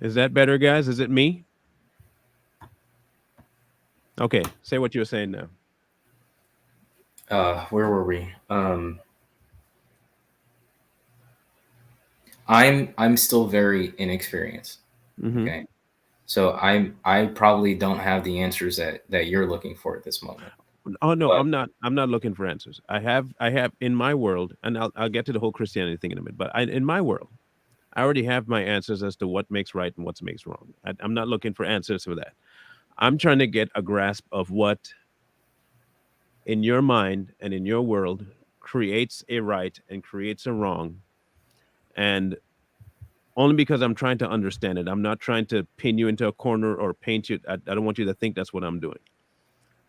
Is that better, guys? Is it me? Okay, say what you were saying now. Where were we? I'm still very inexperienced. Mm-hmm. Okay. So I probably don't have the answers that you're looking for at this moment. Oh no, But I'm not looking for answers. I have in my world, and I'll get to the whole Christianity thing in a minute. But in my world, I already have my answers as to what makes right and what makes wrong. I'm not looking for answers for that. I'm trying to get a grasp of what, in your mind and in your world, creates a right and creates a wrong, and only because I'm trying to understand it. I'm not trying to pin you into a corner or paint you. I don't want you to think that's what I'm doing.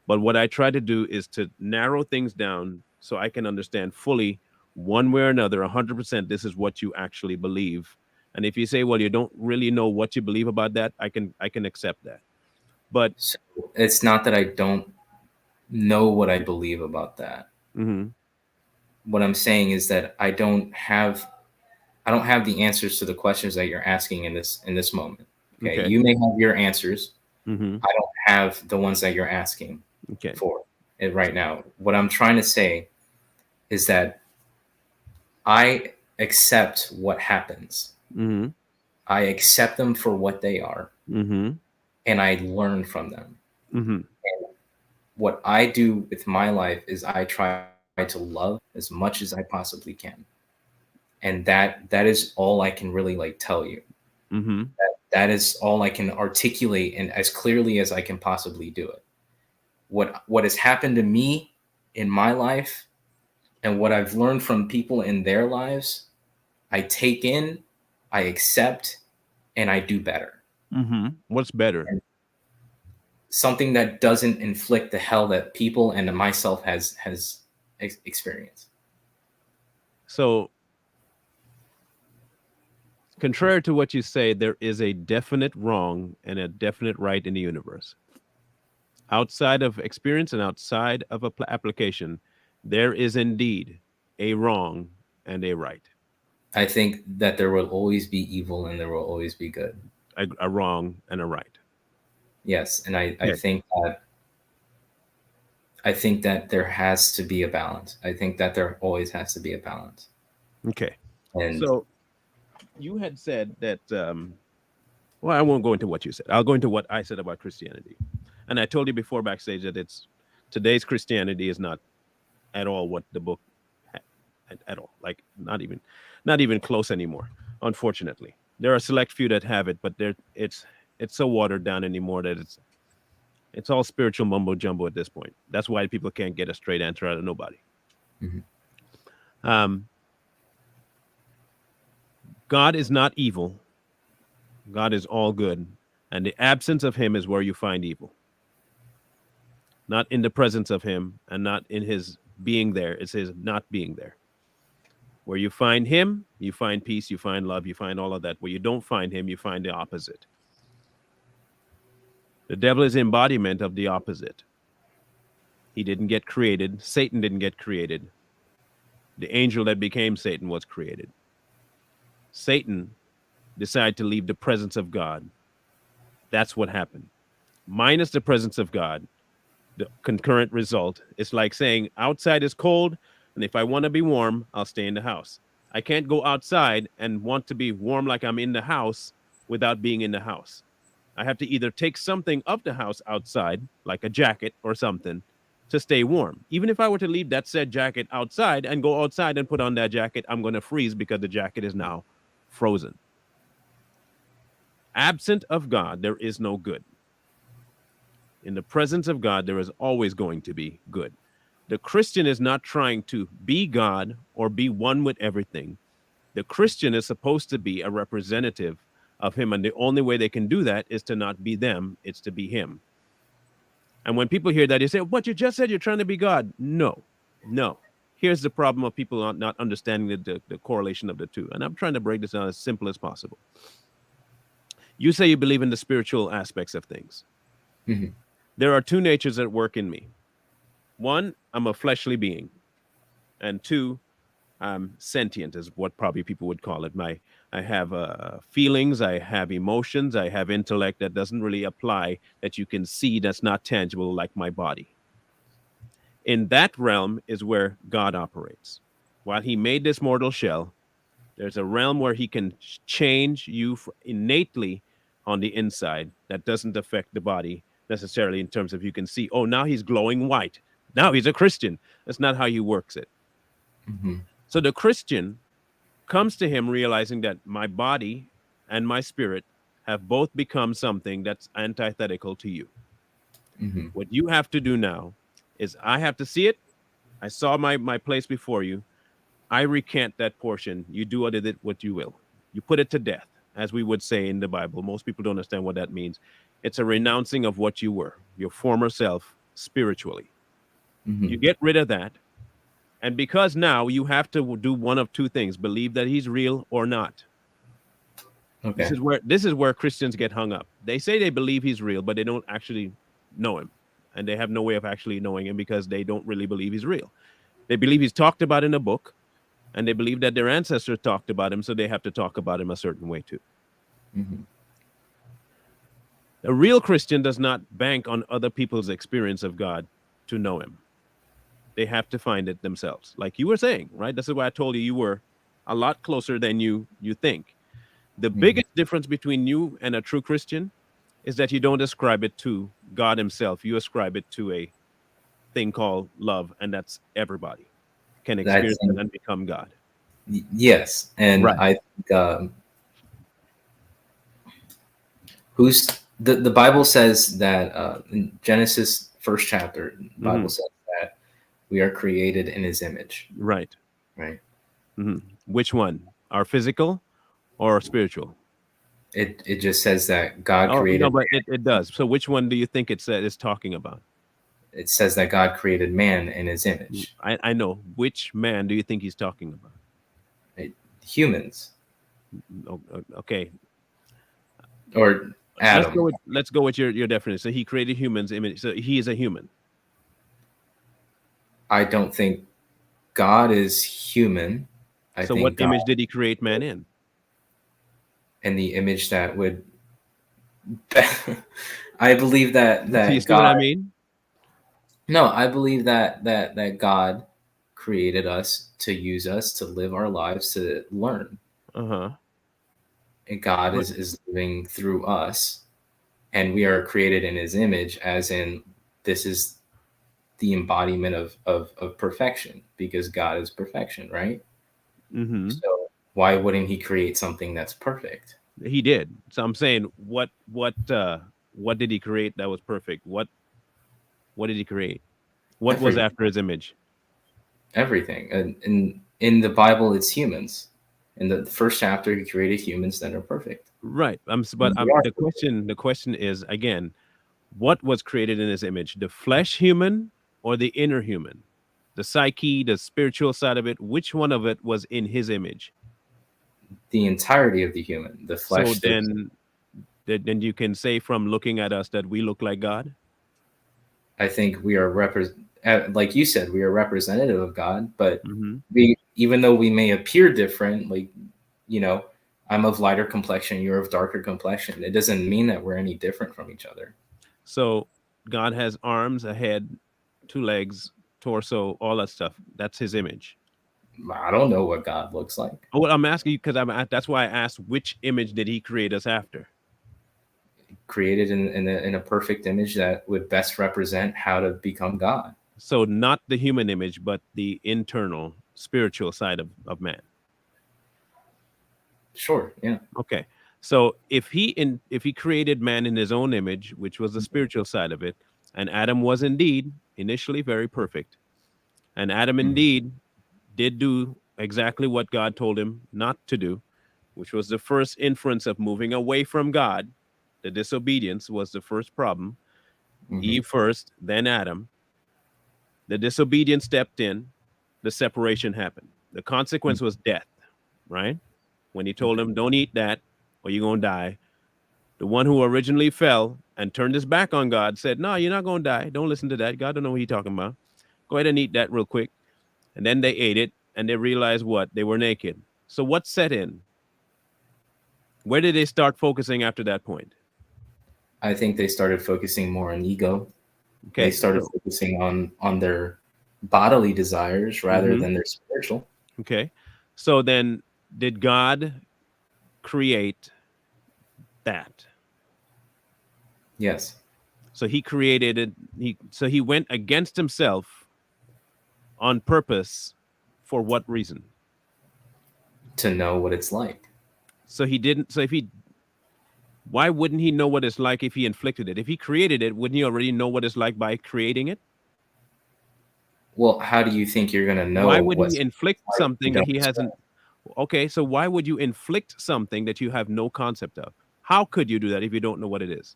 But what I try to do is to narrow things down so I can understand fully, one way or another, 100%, this is what you actually believe. And if you say, well, you don't really know what you believe about that, I can accept that. But so it's not that I don't know what I believe about that. mm-hmm. What I'm saying is that I don't have the answers to the questions that you're asking in this moment. Okay. Okay. You may have your answers. Mm-hmm. I don't have the ones that you're asking Okay. for it right now. What I'm trying to say is that I accept what happens. Mm-hmm. I accept them for what they are, Mm-hmm. and I learn from them. Mm-hmm. What I do with my life is I try to love as much as I possibly can. And that is all I can really like tell you. Mm-hmm. That is all I can articulate and as clearly as I can possibly do it. What has happened to me in my life and what I've learned from people in their lives, I take in, I accept, and I do better. Mm-hmm. What's better? something that doesn't inflict the hell that people and myself has experienced. So, contrary to what you say, there is a definite wrong and a definite right in the universe. Outside of experience and outside of application, there is indeed a wrong and a right. I think that there will always be evil and there will always be good. A wrong and a right. Yes, and I Okay. think that there has to be a balance. I think that there always has to be a balance. Okay. And So you had said that. Well, I won't go into what you said. I'll go into what I said about Christianity. And I told you before backstage that it's today's Christianity is not at all what the book at all. Like not even close anymore. Unfortunately, there are a select few that have it, but it's so watered down anymore that it's all spiritual mumbo jumbo at this point. That's why people can't get a straight answer out of nobody. Mhm. Um, God is not evil. God is all good, and the absence of Him is where you find evil. Not in the presence of Him, and not in His being there. It's His not being there. Where you find Him, you find peace, you find love, you find all of that. Where you don't find Him, you find the opposite. The devil is embodiment of the opposite. He didn't get created. Satan didn't get created. The angel that became Satan was created. Satan decided to leave the presence of God. That's what happened. Minus the presence of God, the concurrent result is like saying outside is cold, and if I want to be warm, I'll stay in the house. I can't go outside and want to be warm like I'm in the house without being in the house. I have to either take something of the house outside, like a jacket or something, to stay warm. Even if I were to leave that said jacket outside and go outside and put on that jacket, I'm going to freeze because the jacket is now frozen. Absent of God, there is no good. In the presence of God, there is always going to be good. The Christian is not trying to be God or be one with everything. The Christian is supposed to be a representative of Him. And the only way they can do that is to not be them, it's to be Him. And when people hear that, they say, "But you just said you're trying to be God." No, no. Here's the problem of people not understanding the correlation of the two. And I'm trying to break this down as simple as possible. You say you believe in the spiritual aspects of things. Mm-hmm. There are two natures that work in me. One, I'm a fleshly being. And two, I'm sentient, is what probably people would call it. I have feelings, I have emotions, I have intellect that doesn't really apply, that you can see, that's not tangible like my body. In that realm is where God operates. While He made this mortal shell, there's a realm where He can change you innately on the inside that doesn't affect the body necessarily in terms of you can see, oh, now he's glowing white. Now he's a Christian. That's not how He works it. Mm-hmm. So the Christian comes to Him realizing that my body and my spirit have both become something that's antithetical to you. Mm-hmm. What you have to do now is I have to see it. I saw my place before you. I recant that portion. You do with it what you will. You put it to death, as we would say in the Bible. Most people don't understand what that means. It's a renouncing of what you were, your former self, spiritually. Mm-hmm. You get rid of that. And because now you have to do one of two things: believe that He's real or not. Okay. This is where Christians get hung up. They say they believe He's real, but they don't actually know Him. And they have no way of actually knowing Him because they don't really believe He's real. They believe He's talked about in a book, and they believe that their ancestors talked about Him, so they have to talk about Him a certain way too. Mm-hmm. A real Christian does not bank on other people's experience of God to know Him. They have to find it themselves. Like you were saying, right? This is why I told you you were a lot closer than you think. The Mm-hmm. biggest difference between you and a true Christian is that you don't ascribe it to God Himself. You ascribe it to a thing called love, and that's everybody can experience it and become God. Yes, and Right. I think who's the Bible says that in Genesis first chapter, the Bible says that we are created in His image. Right. Right. Which one? Our physical or our spiritual? It just says that God Oh no, created. but it does. So which one do you think it's talking about? It says that God created man in His image. I know. Which man do you think he's talking about? Right? Humans Okay, or Adam. let's go with your definition. So he created humans image. So he is a human. I don't think God is human. I So what think God image did he create man in? in the image that would. I believe that So you that see what God. I mean? No, I believe that God created us to use us to live our lives to learn, Uh-huh. and God But is living through us, and we are created in His image, as in this is the embodiment of perfection, because God is perfection, right? mm-hmm. So why wouldn't He create something that's perfect? He did. So I'm saying what did he create that was perfect? What did he create? What was Every after his image? everything, and in the Bible, it's humans. In the first chapter, He created humans that are perfect. Right. But And we are perfect. the question is again, what was created in his image? The flesh human or the inner human? The psyche, the spiritual side of it, which one of it was in his image? The entirety of the human, the So flesh, the then you can say from looking at us that we look like God. I think we are like you said, we are representative of God, but Mm-hmm. we, even though we may appear different, like, you know, I'm of lighter complexion, you're of darker complexion. It doesn't mean that we're any different from each other. So God has arms, a head, two legs, torso, all that stuff. That's his image. I don't know what God looks like. Oh, well, I'm asking you because that's why I asked which image did he create us after? Created in a perfect image that would best represent how to become God. So not the human image, but the internal spiritual side of man. Sure, yeah. Okay. So if he created man in his own image, which was the spiritual side of it, and Adam was indeed initially very perfect, and Adam Mhm. indeed did do exactly what God told him not to do, which was the first inference of moving away from God. The disobedience was the first problem. Mhm. Eve first, then Adam. The disobedience stepped in, the separation happened. The consequence was death, right? When he told him, don't eat that or you're going to die. The one who originally fell and turned his back on God said, no, you're not going to die. Don't listen to that. God don't know what he's talking about. Go ahead and eat that real quick. And then they ate it and they realized what? They were naked. So what set in? Where did they start focusing after that point? I think they started focusing more on ego. They Okay. started So, focusing on their bodily desires rather mhm, than their spiritual. okay. So then did God create that? Yes, So he created it. So he went against himself on purpose for what reason? to know what it's like. So he didn't. So if he, why wouldn't he know what it's like if he inflicted it? If he created it, wouldn't he already know what it's like by creating it? Well, how do you think you're going to Why know would he what's inflict like if you something that don't he hasn't? experience? Okay, so why would you inflict something that you have no concept of? How could you do that if you don't know what it is?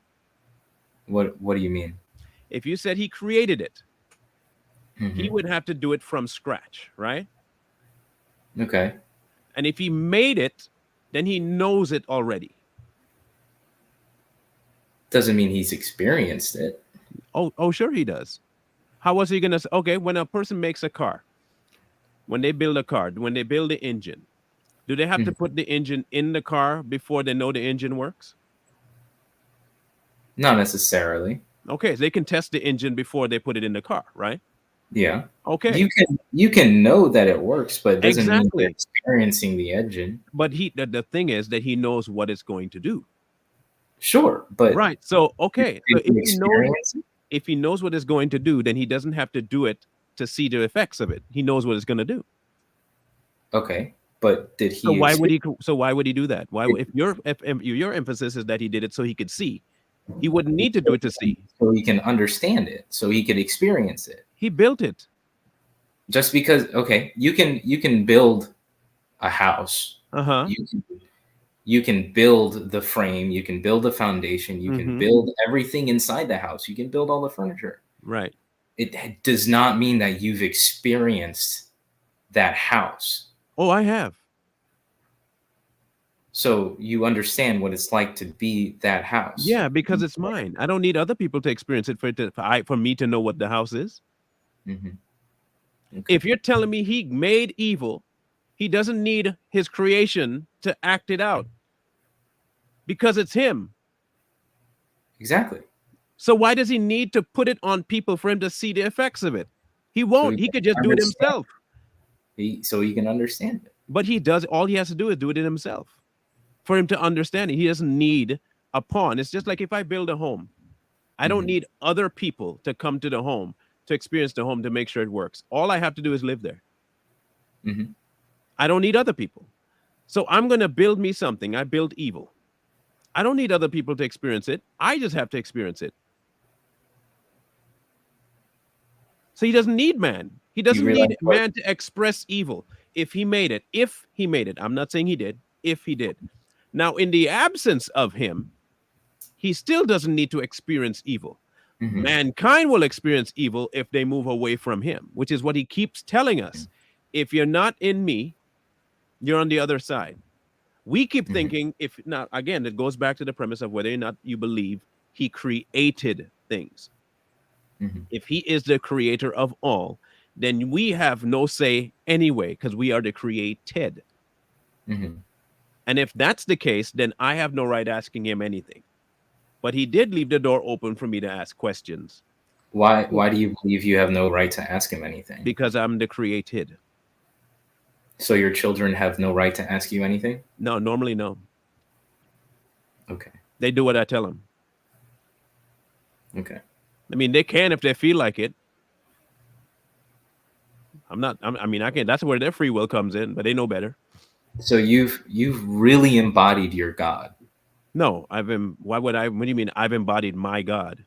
What do you mean? If you said he created it, he Hmm. would have to do it from scratch, right? Okay, And if he made it, then he knows it already. doesn't mean he's experienced it. Oh, sure he does. How was he gonna? Okay, when a person makes a car, when they build a car, when they build the engine, do they have to Mhm. put the engine in the car before they know the engine works? Not necessarily. Okay, so they can test the engine before they put it in the car, right? Yeah, Okay, you can know that it works, but it doesn't mean you're exactly. experiencing the engine. But the thing is that he knows what it's going to do. Sure, but Right. So okay. So did you experience it? if he knows what it's going to do, then he doesn't have to do it to see the effects of it. He knows what it's going to do. Okay, but did he experience So why would he do that? Why it if your emphasis is that he did it so he could see, he wouldn't need to do it to see. so he can understand it, so he could experience it? He built it. Just because, okay, you can build a house. Uh-huh. You can you can build the frame, you can build the foundation, you can build everything inside the house, you can build all the furniture. Right. It does not mean that you've experienced that house. Oh, I have. So you understand what it's like to be that house. Yeah, because it's mine. I don't need other people to experience it for me to know what the house is. Okay. If you're telling me he made evil, he doesn't need his creation to act it out because it's him. Exactly. So why does he need to put it on people for him to see the effects of it? He won't. He could just do it himself. So he can understand it. But he does. All he has to do is do it in himself for him to understand it. He doesn't need a pawn. It's just like if I build a home, I don't need other people to come to the home to experience the home to make sure it works. All I have to do is live there. I don't need other people. So I'm going to build me something. I build evil. I don't need other people to experience it. I just have to experience it. So he doesn't need man. He doesn't need man to express evil. If he made it, I'm not saying he did, if he did. Now, in the absence of him, he still doesn't need to experience evil. Mankind will experience evil if they move away from him, which is what he keeps telling us. If you're not in me, you're on the other side. We keep thinking, if not, again, it goes back to the premise of whether or not you believe he created things. If he is the creator of all, then we have no say anyway, because we are the created. And if that's the case, then I have no right asking him anything. But he did leave the door open for me to ask questions. Why do you believe you have no right to ask him anything? Because I'm the created. So your children have no right to ask you anything? No, normally no. Okay. They do what I tell them. Okay. I mean, they can if they feel like it. I can't. That's where their free will comes in, but they know better. So you've really embodied your God. No, what do you mean I've embodied my God?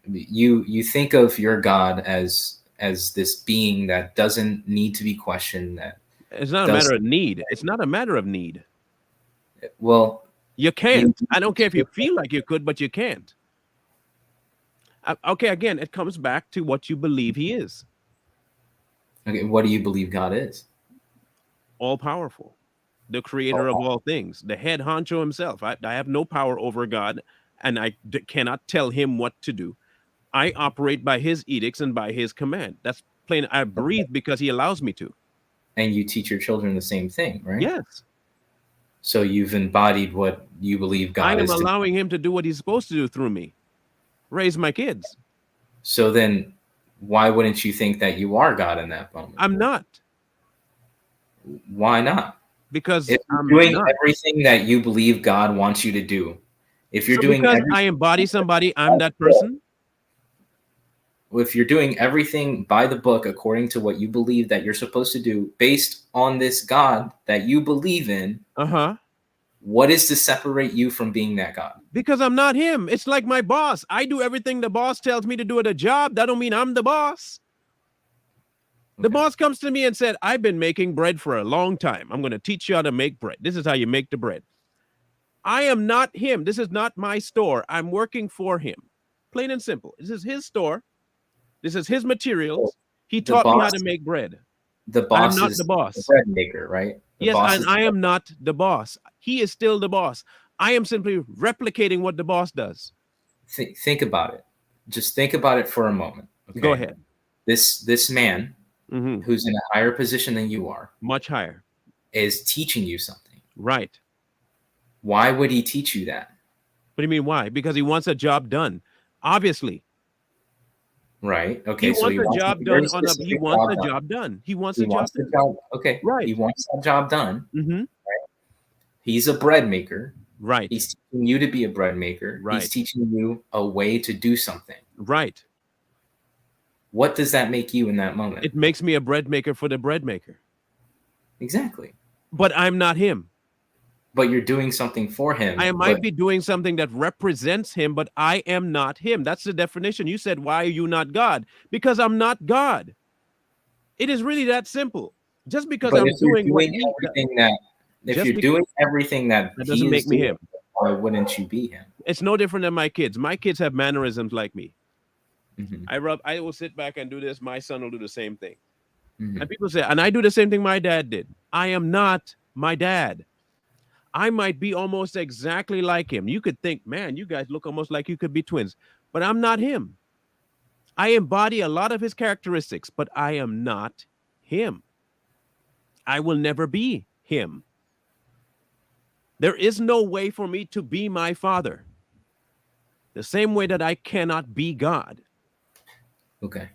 You think of your God as this being that doesn't need to be questioned. That it's not a matter of need. It's not a matter of need. Well, you can't. I don't care if you feel like you could, but you can't. Okay, again, it comes back to what you believe he is. Okay, what do you believe God is? All powerful, the creator of all things, the head honcho himself. I have no power over God, and I cannot tell him what to do. I operate by his edicts and by his command. That's plain. I breathe because he allows me to. And you teach your children the same thing, right? Yes. So you've embodied what you believe God is. I am allowing him to do what he's supposed to do through me. Raise my kids. So then why wouldn't you think that you are God in that moment? I'm not. Why not? Because if you're doing everything that you believe God wants you to do, if you're doing because I embody somebody, I'm that person. If you're doing everything by the book according to what you believe that you're supposed to do based on this God that you believe in, what is to separate you from being that God? Because I'm not him. It's like my boss. I do everything the boss tells me to do at a job. That don't mean I'm the boss. The boss comes to me and said, I've been making bread for a long time. I'm going to teach you how to make bread. This is how you make the bread. I am not him. This is not my store. I'm working for him. Plain and simple. This is his store. This is his materials. He taught me how to make bread. The boss I'm not is the boss. The bread maker, right? Yes, and I am not the boss. He is still the boss. I am simply replicating what the boss does. Think about it. Just think about it for a moment. Okay? Go ahead. This man who's in a higher position than you are, much higher, is teaching you something. Right. Why would he teach you that? What do you mean why? Because he wants a job done. Obviously. Right. Okay. He wants a job done. He wants a job done. He wants a job done. Okay. Right. He wants that job done. Right. He's a bread maker. Right. He's teaching you to be a bread maker. Right. He's teaching you a way to do something. Right. What does that make you in that moment? It makes me a bread maker for the bread maker. Exactly. But I'm not him. But you're doing something for him. I might be doing something that represents him, but I am not him. That's the definition. You said, why are you not God? Because I'm not God. It is really that simple. Just because I'm doing everything that If you're doing everything that that doesn't he is make me doing, him. why wouldn't you be him? It's no different than my kids. My kids have mannerisms like me. Hmm. I will sit back and do this. My son will do the same thing. Hmm. And people say, and I do the same thing my dad did. I am not my dad. I might be almost exactly like him. You could think, man, you guys look almost like you could be twins, but I'm not him. I embody a lot of his characteristics, but I am not him. I will never be him. There is no way for me to be my father. The same way that I cannot be God. Okay.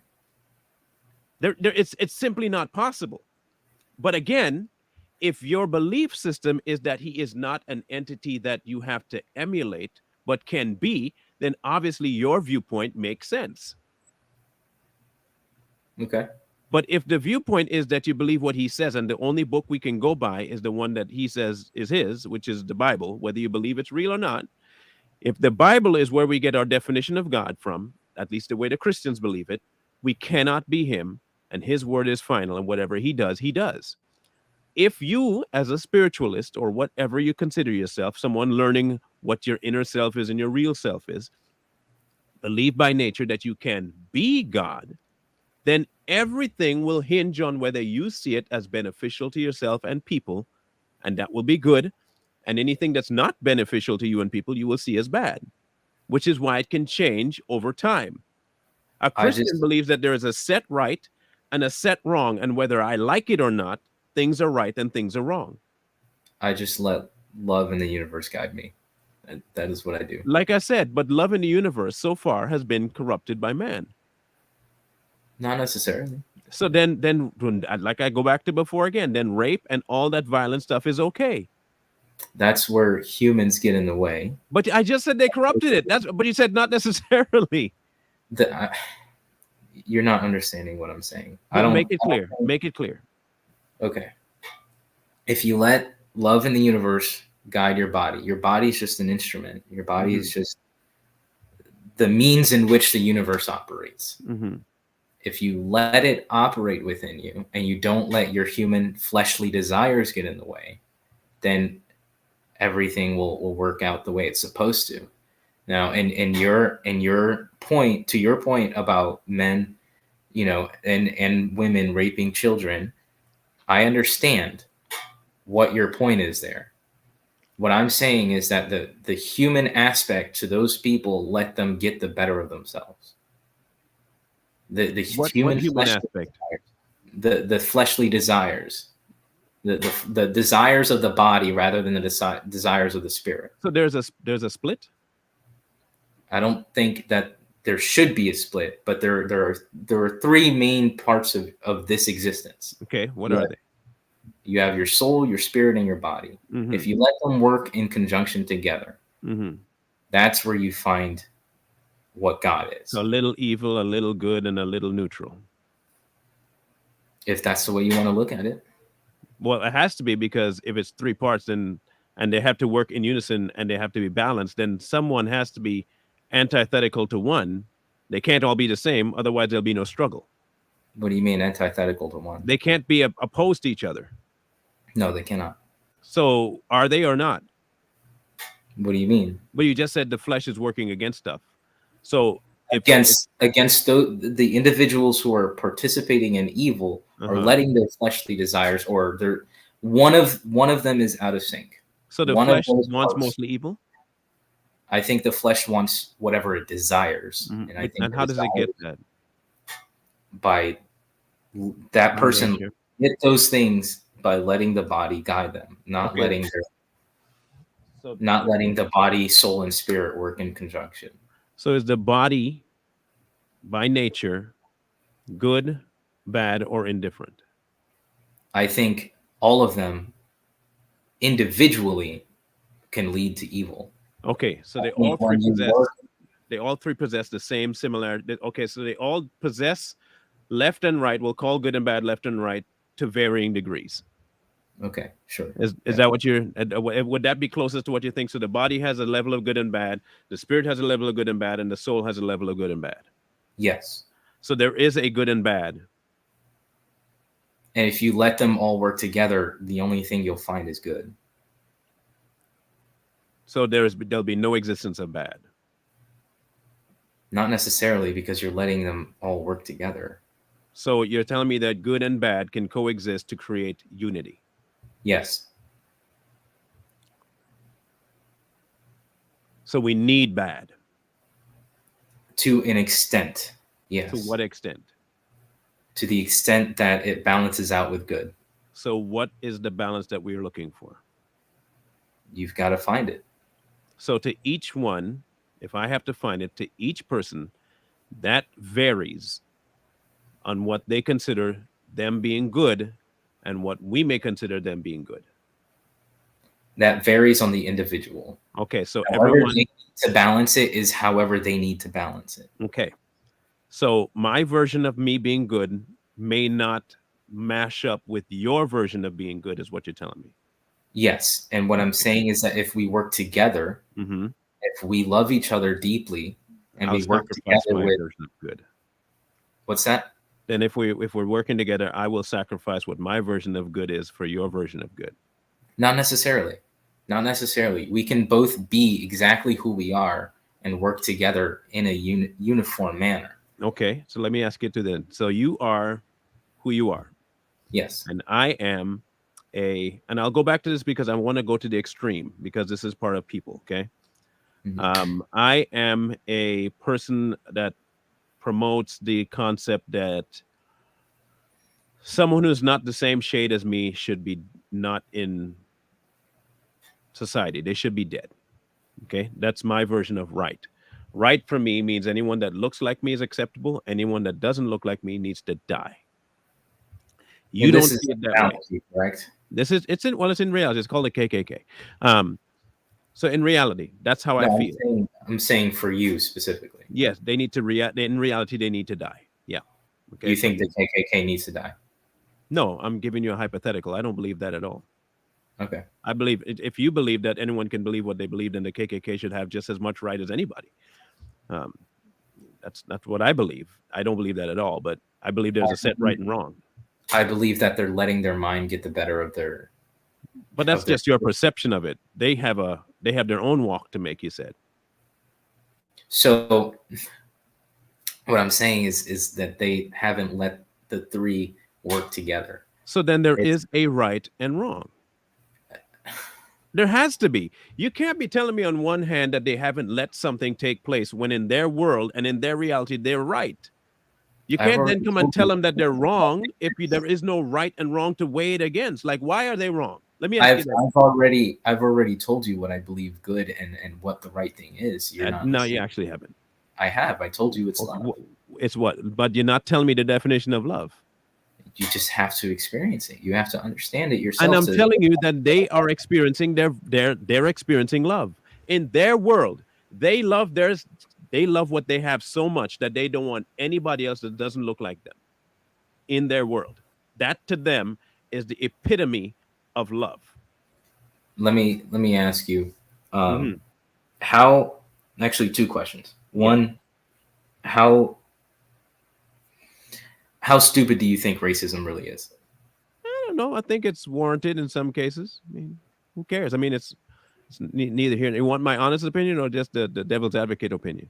It's simply not possible. But again, if your belief system is that he is not an entity that you have to emulate, but can be, then obviously your viewpoint makes sense. Okay. But if the viewpoint is that you believe what he says, and the only book we can go by is the one that he says is his, which is the Bible, whether you believe it's real or not, if the Bible is where we get our definition of God from, at least the way the Christians believe it, we cannot be him, and his word is final, and whatever he does, he does. If you, as a spiritualist or whatever you consider yourself, someone learning what your inner self is and your real self is, believe by nature that you can be God, then everything will hinge on whether you see it as beneficial to yourself and people, and that will be good. And anything that's not beneficial to you and people, you will see as bad, which is why it can change over time. A I Christian just believes that there is a set right and a set wrong, and whether I like it or not, things are right and things are wrong. I just let love in the universe guide me. That is what I do. Like I said, but love in the universe so far has been corrupted by man. Not necessarily. So like I go back to before again, then rape and all that violent stuff is okay. That's where humans get in the way. But I just said they corrupted it. But you said not necessarily. You're not understanding what I'm saying. But make it clear. Make it clear. Okay. If you let love in the universe guide your body is just an instrument. Your body is just the means in which the universe operates. Mm-hmm. If you let it operate within you and you don't let your human fleshly desires get in the way, then everything will work out the way it's supposed to. Now, in your point, to your point about men, and women raping children, I understand what your point is there. What I'm saying is that the human aspect to those people, let them get the better of themselves. The human aspect? The fleshly desires, the desires of the body rather than the desires of the spirit. So there's a split? I don't think that there should be a split, but there are three main parts of this existence. Okay, what are they? You have your soul, your spirit, and your body. Mm-hmm. If you let them work in conjunction together, that's where you find what God is. So a little evil, a little good, and a little neutral. If that's the way you want to look at it. Well, it has to be, because if it's three parts, and they have to work in unison and they have to be balanced, then someone has to be antithetical to one. They can't all be the same, otherwise there'll be no struggle. What do you mean antithetical to one? They can't be opposed to each other. No, they cannot. So are they or not? What do you mean? But you just said the flesh is working against stuff. So against the individuals who are participating in evil are letting their fleshly desires, or one of them is out of sync. So the flesh wants mostly evil? I think the flesh wants whatever it desires. And how does it get that? By that person get those things by letting the body guide them, not letting the body, soul, and spirit work in conjunction. So is the body by nature good, bad, or indifferent? I think all of them individually can lead to evil. Okay, so they all three possess the same similarity. Okay, so they all possess left and right. We'll call good and bad left and right to varying degrees. Okay, sure. Is that what would that be closest to what you think? So the body has a level of good and bad, the spirit has a level of good and bad, and the soul has a level of good and bad. Yes. So there is a good and bad. And if you let them all work together, the only thing you'll find is good. So there'll be no existence of bad. Not necessarily, because you're letting them all work together. So you're telling me that good and bad can coexist to create unity. Yes. So we need bad. To an extent. Yes. To what extent? To the extent that it balances out with good. So what is the balance that we're looking for? You've got to find it. So to each one, if I have to find it, to each person, that varies on what they consider them being good and what we may consider them being good. That varies on the individual. Okay, so However everyone they need to balance it is however they need to balance it. Okay. So my version of me being good may not mash up with your version of being good, is what you're telling me. Yes. And what I'm saying is that if we work together, Mm-hmm. if we love each other deeply, and I'll we work sacrifice together my with version of good. what's that? Then if we're working together, I will sacrifice what my version of good is for your version of good. Not necessarily. Not necessarily. We can both be exactly who we are and work together in a uniform manner. Okay, so let me ask you to then. So you are who you are, Yes. and I am and I'll go back to this because I want to go to the extreme because this is part of people. Okay. Mhm. I am a person that promotes the concept that someone who's not the same shade as me should be not in society. They should be dead. Okay. That's my version of right. Right for me means anyone that looks like me is acceptable. Anyone that doesn't look like me needs to die. You And this don't is see it that way. reality, correct? It's in reality. It's called the KKK. Um, so in reality, that's how I No, feel. I'm saying for you specifically. Yes, they need to react. In reality, they need to die. Yeah. Okay. You So think the KKK needs to die? no, I'm giving you a hypothetical. I don't believe that at all. Okay. I believe if you believe that anyone can believe what they believe, then the KKK should have just as much right as anybody. Um, that's what I believe. I don't believe that at all, but I believe there's a set right and wrong. I believe that they're letting their mind get the better of their But that's of their just your perception of it. They have their own walk to make. You said. So what I'm saying is that they haven't let the three work together. So then there It's is a right and wrong. There has to be. You can't be telling me on one hand that they haven't let something take place when in their world and in their reality they're right. You I've can't then already come and told tell you. them that they're wrong if there is no right and wrong to weigh it against. Like, why are they wrong? Let me ask you that. I've already told you what I believe good and what the right thing is. You're not No, you listening. actually haven't. I have. I told you it's Okay, love. it's what? But you're not telling me the definition of love. You just have to experience it. You have to understand it And yourself I'm to telling you that they are experiencing they're experiencing love in their world. They love theirs. They love what they have so much that they don't want anybody else that doesn't look like them in their world. That to them is the epitome of love. let me ask you Hmm. how actually two questions. Yeah. One, how how stupid do you think racism really is? I don't know. I think it's warranted in some cases. I mean, who cares? I mean, it's neither here. You want my honest opinion or just the devil's advocate opinion?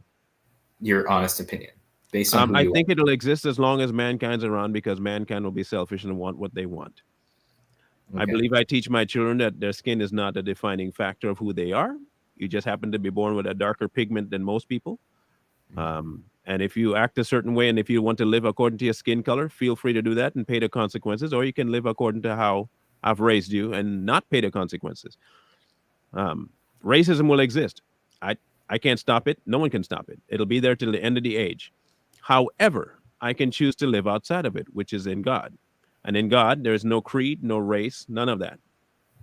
Your honest opinion based on who I you think it'll exist as long as mankind's around because mankind will be selfish and want what they want. are. I Okay. believe I teach my children that their skin is not a defining factor of who they are. You just happen to be born with a darker pigment than most people. And if you act a certain way and if you want to live according to your skin color, feel free to do that and pay the consequences, or you can live according to how I've raised you and not pay the consequences. Um, Racism will exist. I, I can't stop it. No one can stop it. It'll be there till the end of the age. However, I can choose to live outside of it, which is in God. And in God, there is no creed, no race, none of that.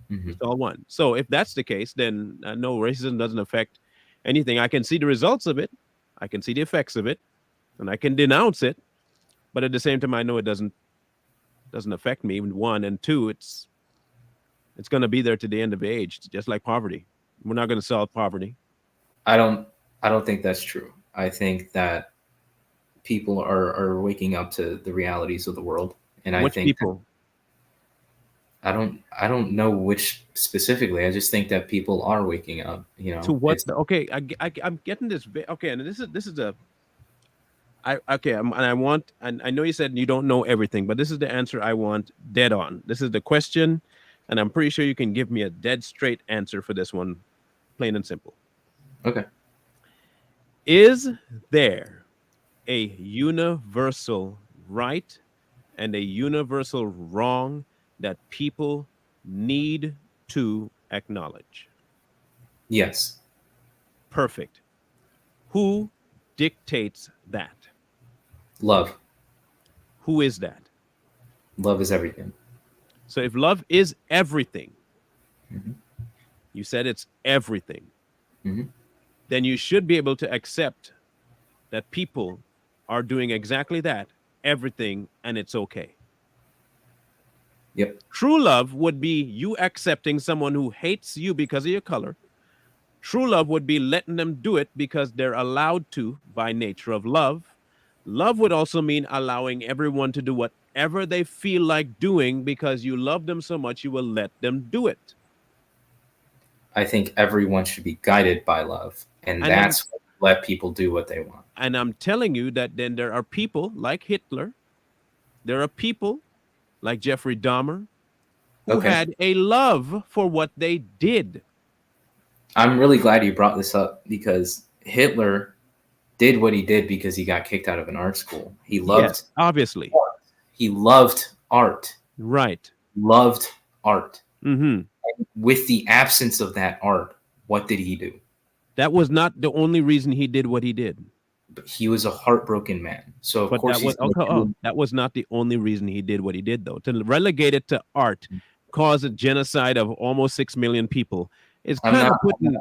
Hmm. It's all one. So if that's the case, then no, racism doesn't affect anything. I can see the results of it, I can see the effects of it, and I can denounce it. But at the same time, I know it doesn't affect me. One and two, it's going to be there to the end of age, just like poverty. We're not going to solve poverty. I don't I don't think that's true. I think that people are waking up to the realities of the world, and I Which think that people? I don't know which specifically. I just think that people are waking up. You To know, what? it's Okay, I'm getting this. Okay, and this is a I okay, and I want, and I know you said you don't know everything, but this is the answer I want dead on. This is the question, and I'm pretty sure you can give me a dead straight answer for this one, plain and simple. okay. Is there a universal right and a universal wrong that people need to acknowledge? Yes, Perfect. Who dictates that? love. Who is that? Love is everything. So if love is everything, Hmm. you said it's everything, Hmm. then you should be able to accept that people are doing exactly that, everything, and it's okay. Yep. True love would be you accepting someone who hates you because of your color. True love would be letting them do it because they're allowed to by nature of love. Love would also mean allowing everyone to do whatever they feel like doing because you love them so much you will let them do it. I think everyone should be guided by love, and And I'm that's what let people do what they want. and I'm telling you that then there are people like Hitler, there are people like Jeffrey Dahmer who Okay. had a love for what they did. I'm really glad you brought this up because Hitler did what he did because he got kicked out of an art school. Yes, obviously. He loved art. Right. Loved art. Mhm. With the absence of that art, what did he do? That was not the only reason he did what he did. But he was a heartbroken man. So of But course that he's was going okay. to Oh, do. that was not the only reason he did what he did, though. To relegate it to art, cause a genocide of almost 6 million people is I'm kind not of putting.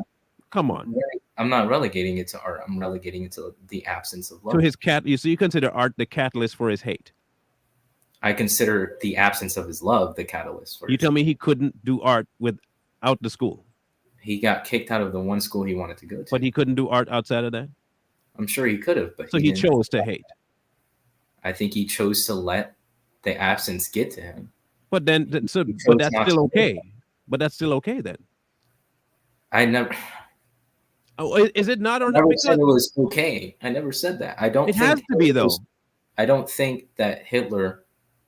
Come on, I'm not relegating it to art. I'm relegating it to the absence of to love. his cat. So you consider art the catalyst for his hate. I consider the absence of his love the catalyst for You his tell hate. me he couldn't do art without the school, He got kicked out of the one school he wanted to go but to. he couldn't do art outside of that. I'm sure he could have, but So he he didn't. chose to hate. I think he chose to let the absence get to him. But then, He but chose that's not still to. okay. But that's still okay then. I never Oh, is it not or not? never said Because it was okay. I never said that. it has to be though. I don't think that Hitler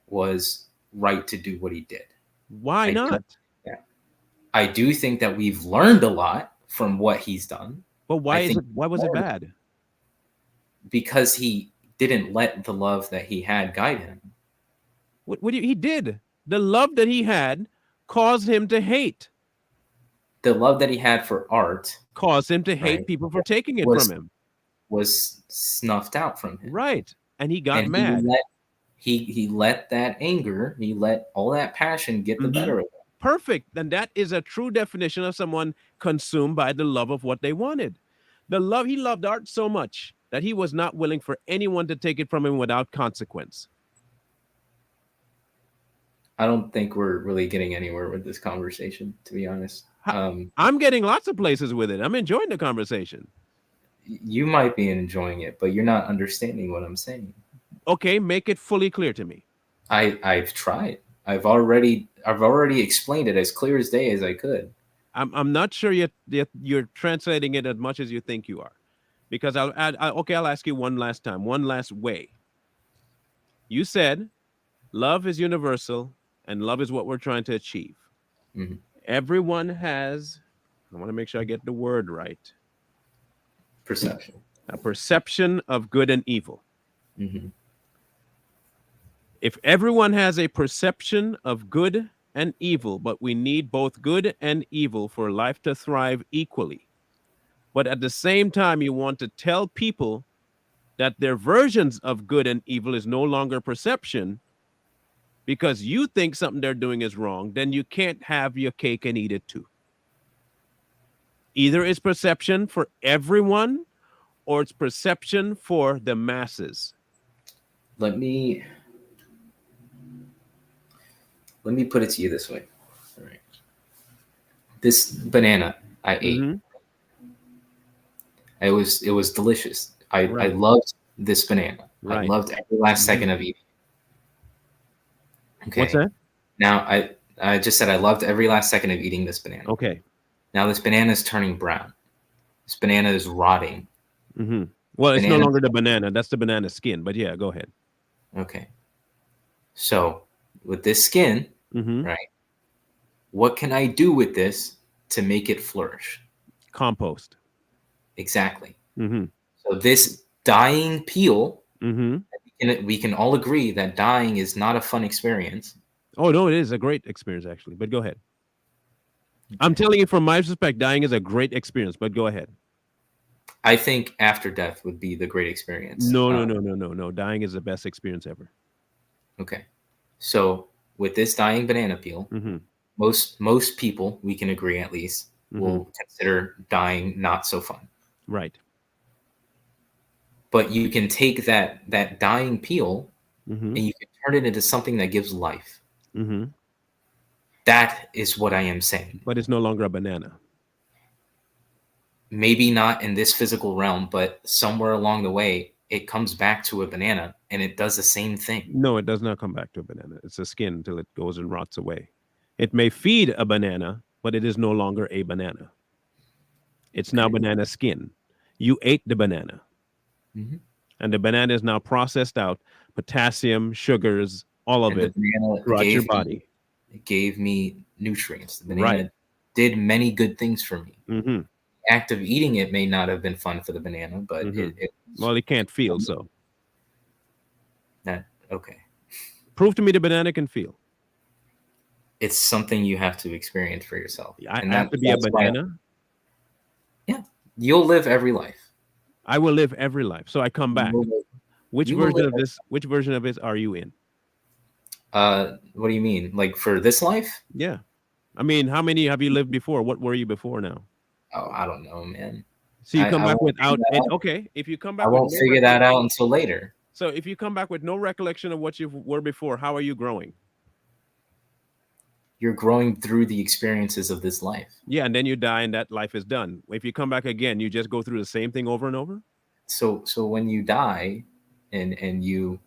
was right to do what he did. Why I don't. not? Yeah. I do think that we've learned a lot from what he's done. But I why is think it? Why was it bad? because he didn't let the love that he had guide him. What he did? The love that he had caused him to hate. The love that he had for art, Caused him to hate right, people for taking it from was him. snuffed out from him. Right. And he got And he mad. let he let that anger, he let all that passion get the Mhm. better of him. Perfect. And that is a true definition of someone consumed by the love of what they wanted. The love he loved art so much that he was not willing for anyone to take it from him without consequence. I don't think we're really getting anywhere with this conversation, to be honest. I'm getting lots of places with it. I'm enjoying the conversation. You might be enjoying it, but you're not understanding what I'm saying. Okay, make it fully clear to me. I've tried. I've already explained it as clear as day as I could. I'm not sure you're translating it as much as you think you are, because I'll add. Okay, I'll ask you one last time, one last way. You said love is universal, and love is what we're trying to achieve. Mhm. Everyone has. I want to make sure I get the word right. Perception. A perception of good and evil. Hmm. If everyone has a perception of good and evil, but we need both good and evil for life to thrive equally. But at the same time, you want to tell people that their versions of good and evil is no longer perception because you think something they're doing is wrong, then you can't have your cake and eat it too. Either it's perception for everyone or it's perception for the masses. Let me put it to you this way. All right. This banana I ate. Mhm. It was delicious. I Right. loved this banana. I Right. loved every last Mhm. second of eating. What's Okay. that? Now I just said I loved every last second of eating this banana. Okay. Now this banana is turning brown. This banana is rotting. Mm-hmm. Well, it's no Banana. longer the banana. That's the banana skin. But yeah, go ahead. Okay. So with this skin, Mm-hmm. right? What can I do with this to make it flourish? Compost. Exactly. Mm-hmm. So this dying peel, Mm-hmm. we can all agree that dying is not a fun experience. Oh no, it is a great experience actually. But go ahead. I'm Okay. telling you from my perspective, dying is a great experience. But go ahead. I think after death would be the great experience. No, no, no, no, no, no. Dying is the best experience ever. Okay. So with this dying banana peel, Mm-hmm. most people, we can agree at least, Mm-hmm. will consider dying not so fun. Right. But you can take that dying peel Mm-hmm. and you can turn it into something that gives life. Mm-hmm. That is what I am saying. But it's no longer a banana. Maybe not in this physical realm, but somewhere along the way, it comes back to a banana and it does the same thing. No, it does not come back to a banana. It's a skin until it goes and rots away. It may feed a banana, but it is no longer a banana. It's now Okay. banana skin. You ate the banana, Mm-hmm. and the banana is now processed out, potassium, sugars, all of And the it banana throughout your body. gave me nutrients. The Right. banana did many good things for me. Mm-hmm. The act of eating it may not have been fun for the banana, but Mm-hmm. it Well, it can't feel, so that okay. prove to me the banana can feel. It's something you have to experience for yourself, I and have to be a that's why. banana. Yeah, you'll live every life. I will live every life. So I come You back. will live. Which You will version live. of this? Which version of it are you in? What do you mean? Like for this life? Yeah. I mean, how many have you lived before? What were you before now? Oh, I don't know, man. So you come I back won't figure without that it. out. Okay, if you come I back with won't no figure that out recollection, until later. so if you come back with no recollection of what you were before, how are you growing? You're growing through the experiences of this life. Yeah, and then you die, and that life is done. If you come back again, you just go through the same thing over and over. So when you die, and you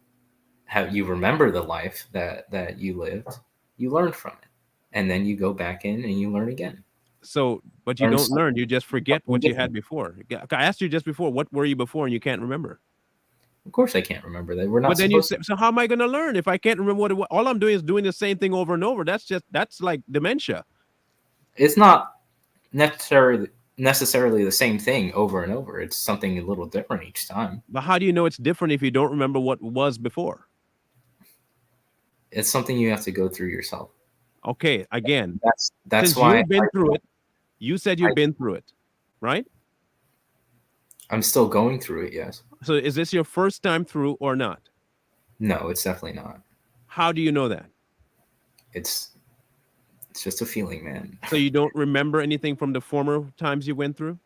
remember the life that you lived, you learn from it, and then you go back in and you learn again. So, but you Learn don't learn. You just forget something what you had different. before. I asked you just before, what were you before, and you can't remember. Of course, I can't remember that. We're But not then you supposed say, to. so how am I going to learn if I can't remember what all I'm doing is doing the same thing over and over? That's like dementia. It's not necessarily the same thing over and over. It's something a little different each time. But how do you know it's different if you don't remember what was before? It's something you have to go through yourself. Okay, again, That's since why you've been through it, you said you've been through it, right? I'm still going through it. Yes. So is this your first time through or not? No, it's definitely not. How do you know that? It's just a feeling, man. So you don't remember anything from the former times you went through?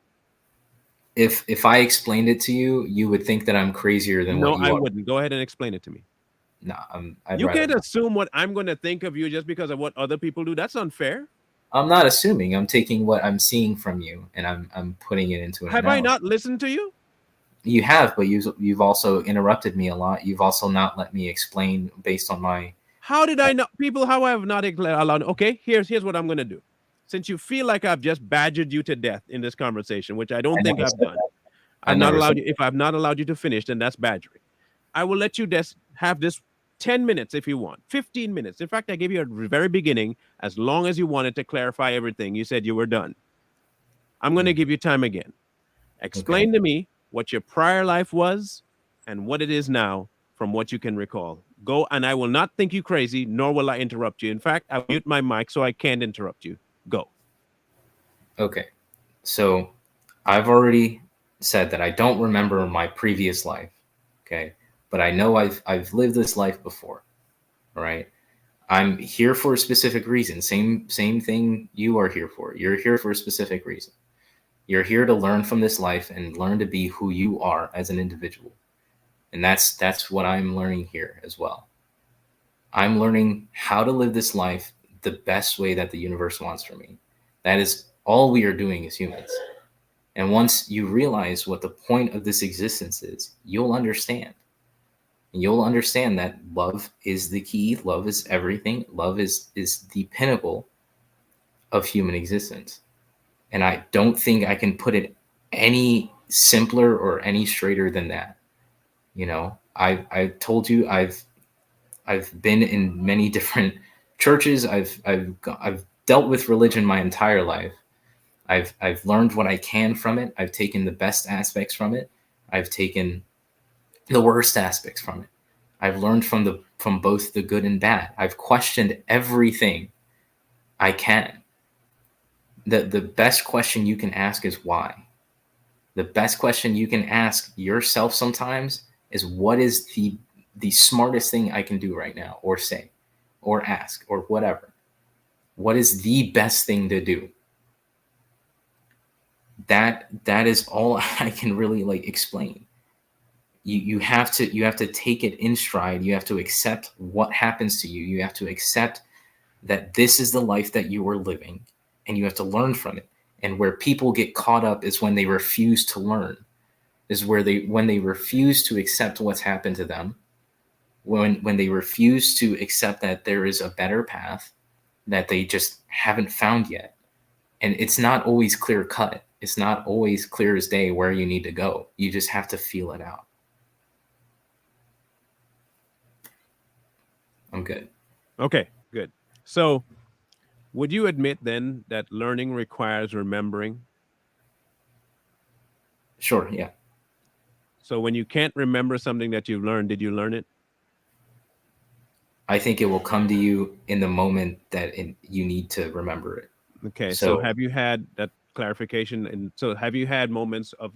If I explained it to you, you would think that I'm crazier than No, what I you are. wouldn't. Go ahead and explain it to me. No, I'd You rather can't not. assume what I'm going to think of you just because of what other people do. That's unfair. I'm not assuming. I'm taking what I'm seeing from you and I'm putting it into an Have I analogy. not listened to you? You have, but you've also interrupted me a lot. You've also not let me explain based on my. How did I know people? How I have not allowed? Okay, here's what I'm going to do. Since you feel like I've just badgered you to death in this conversation, which I don't I think never I've said done, that. I I've not never allowed said you. If I've not allowed you to finish, then that's badgering. I will let you just have this 10 minutes if you want, 15 minutes. In fact, I gave you a very beginning, as long as you wanted to clarify everything. You said you were done. I'm going to give you time again. Okay. Explain to me what your prior life was and what it is now from what you can recall. Go, and I will not think you crazy, nor will I interrupt you. In fact, I'll mute my mic so I can't interrupt you. Go. Okay. So I've already said that I don't remember my previous life. Okay. But I know I've lived this life before. All right. I'm here for a specific reason. Same thing you are here for. You're here for a specific reason. You're here to learn from this life and learn to be who you are as an individual. And that's what I'm learning here as well. I'm learning how to live this life the best way that the universe wants for me. That is all we are doing as humans. And once you realize what the point of this existence is, you'll understand. And you'll understand that love is the key. Love is everything. Love is the pinnacle of human existence. And I don't think I can put it any simpler or any straighter than that. You know, I told you I've been in many different churches. I've dealt with religion my entire life. I've learned what I can from it. I've taken the best aspects from it. I've taken the worst aspects from it. I've learned from both the good and bad. I've questioned everything I can. The best question you can ask is why. The best question you can ask yourself sometimes is, what is the smartest thing I can do right now, or say, or ask, or whatever? What is the best thing to do? That is all I can really like explain. You have to take it in stride. You have to accept what happens to you. You have to accept that this is the life that you are living, and you have to learn from it. And where people get caught up is when they refuse to learn, is when they refuse to accept what's happened to them, when they refuse to accept that there is a better path that they just haven't found yet. And it's not always clear cut. It's not always clear as day where you need to go. You just have to feel it out. I'm good. Okay, good. So, would you admit then that learning requires remembering? Sure, yeah. So, when you can't remember something that you've learned, did you learn it? I think it will come to you in the moment that you need to remember it. Okay, so So have you had that clarification? And so, have you had moments of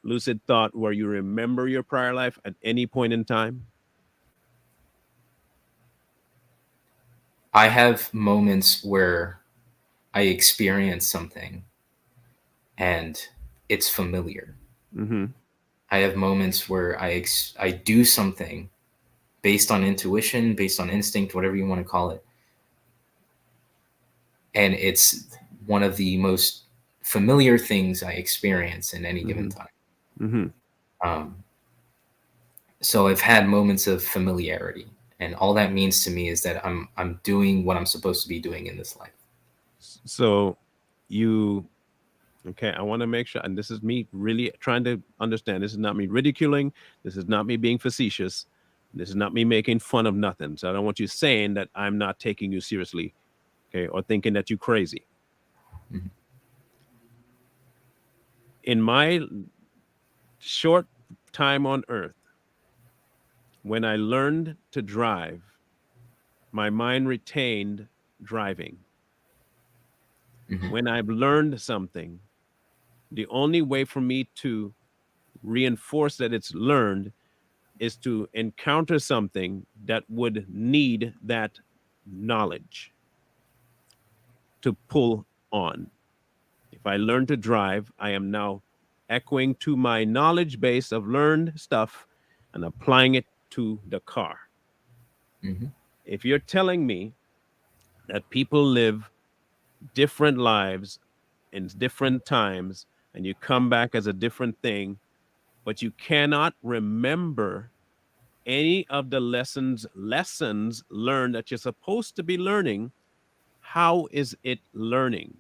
lucid thought where you remember your prior life at any point in time? I have moments where I experience something and it's familiar. Mm-hmm. I have moments where I do something based on intuition, based on instinct, whatever you want to call it, and it's one of the most familiar things I experience in any given Mm-hmm. time. Mm-hmm. Um, so I've had moments of familiarity, and all that means to me is that I'm doing what I'm supposed to be doing in this life. So, you okay, I want to make sure, and this is me really trying to understand. This is not me ridiculing. This is not me being facetious. This is not me making fun of nothing. So I don't want you saying that I'm not taking you seriously, okay, or thinking that you're crazy. Mhm. In my short time on earth, when I learned to drive, my mind retained driving. Mhm. When I've learned something, the only way for me to reinforce that it's learned is to encounter something that would need that knowledge to pull on. If I learn to drive, I am now echoing to my knowledge base of learned stuff and applying it to the car. Mhm. If you're telling me that people live different lives in different times and you come back as a different thing, but you cannot remember any of the lessons learned that you're supposed to be learning, how is it learning?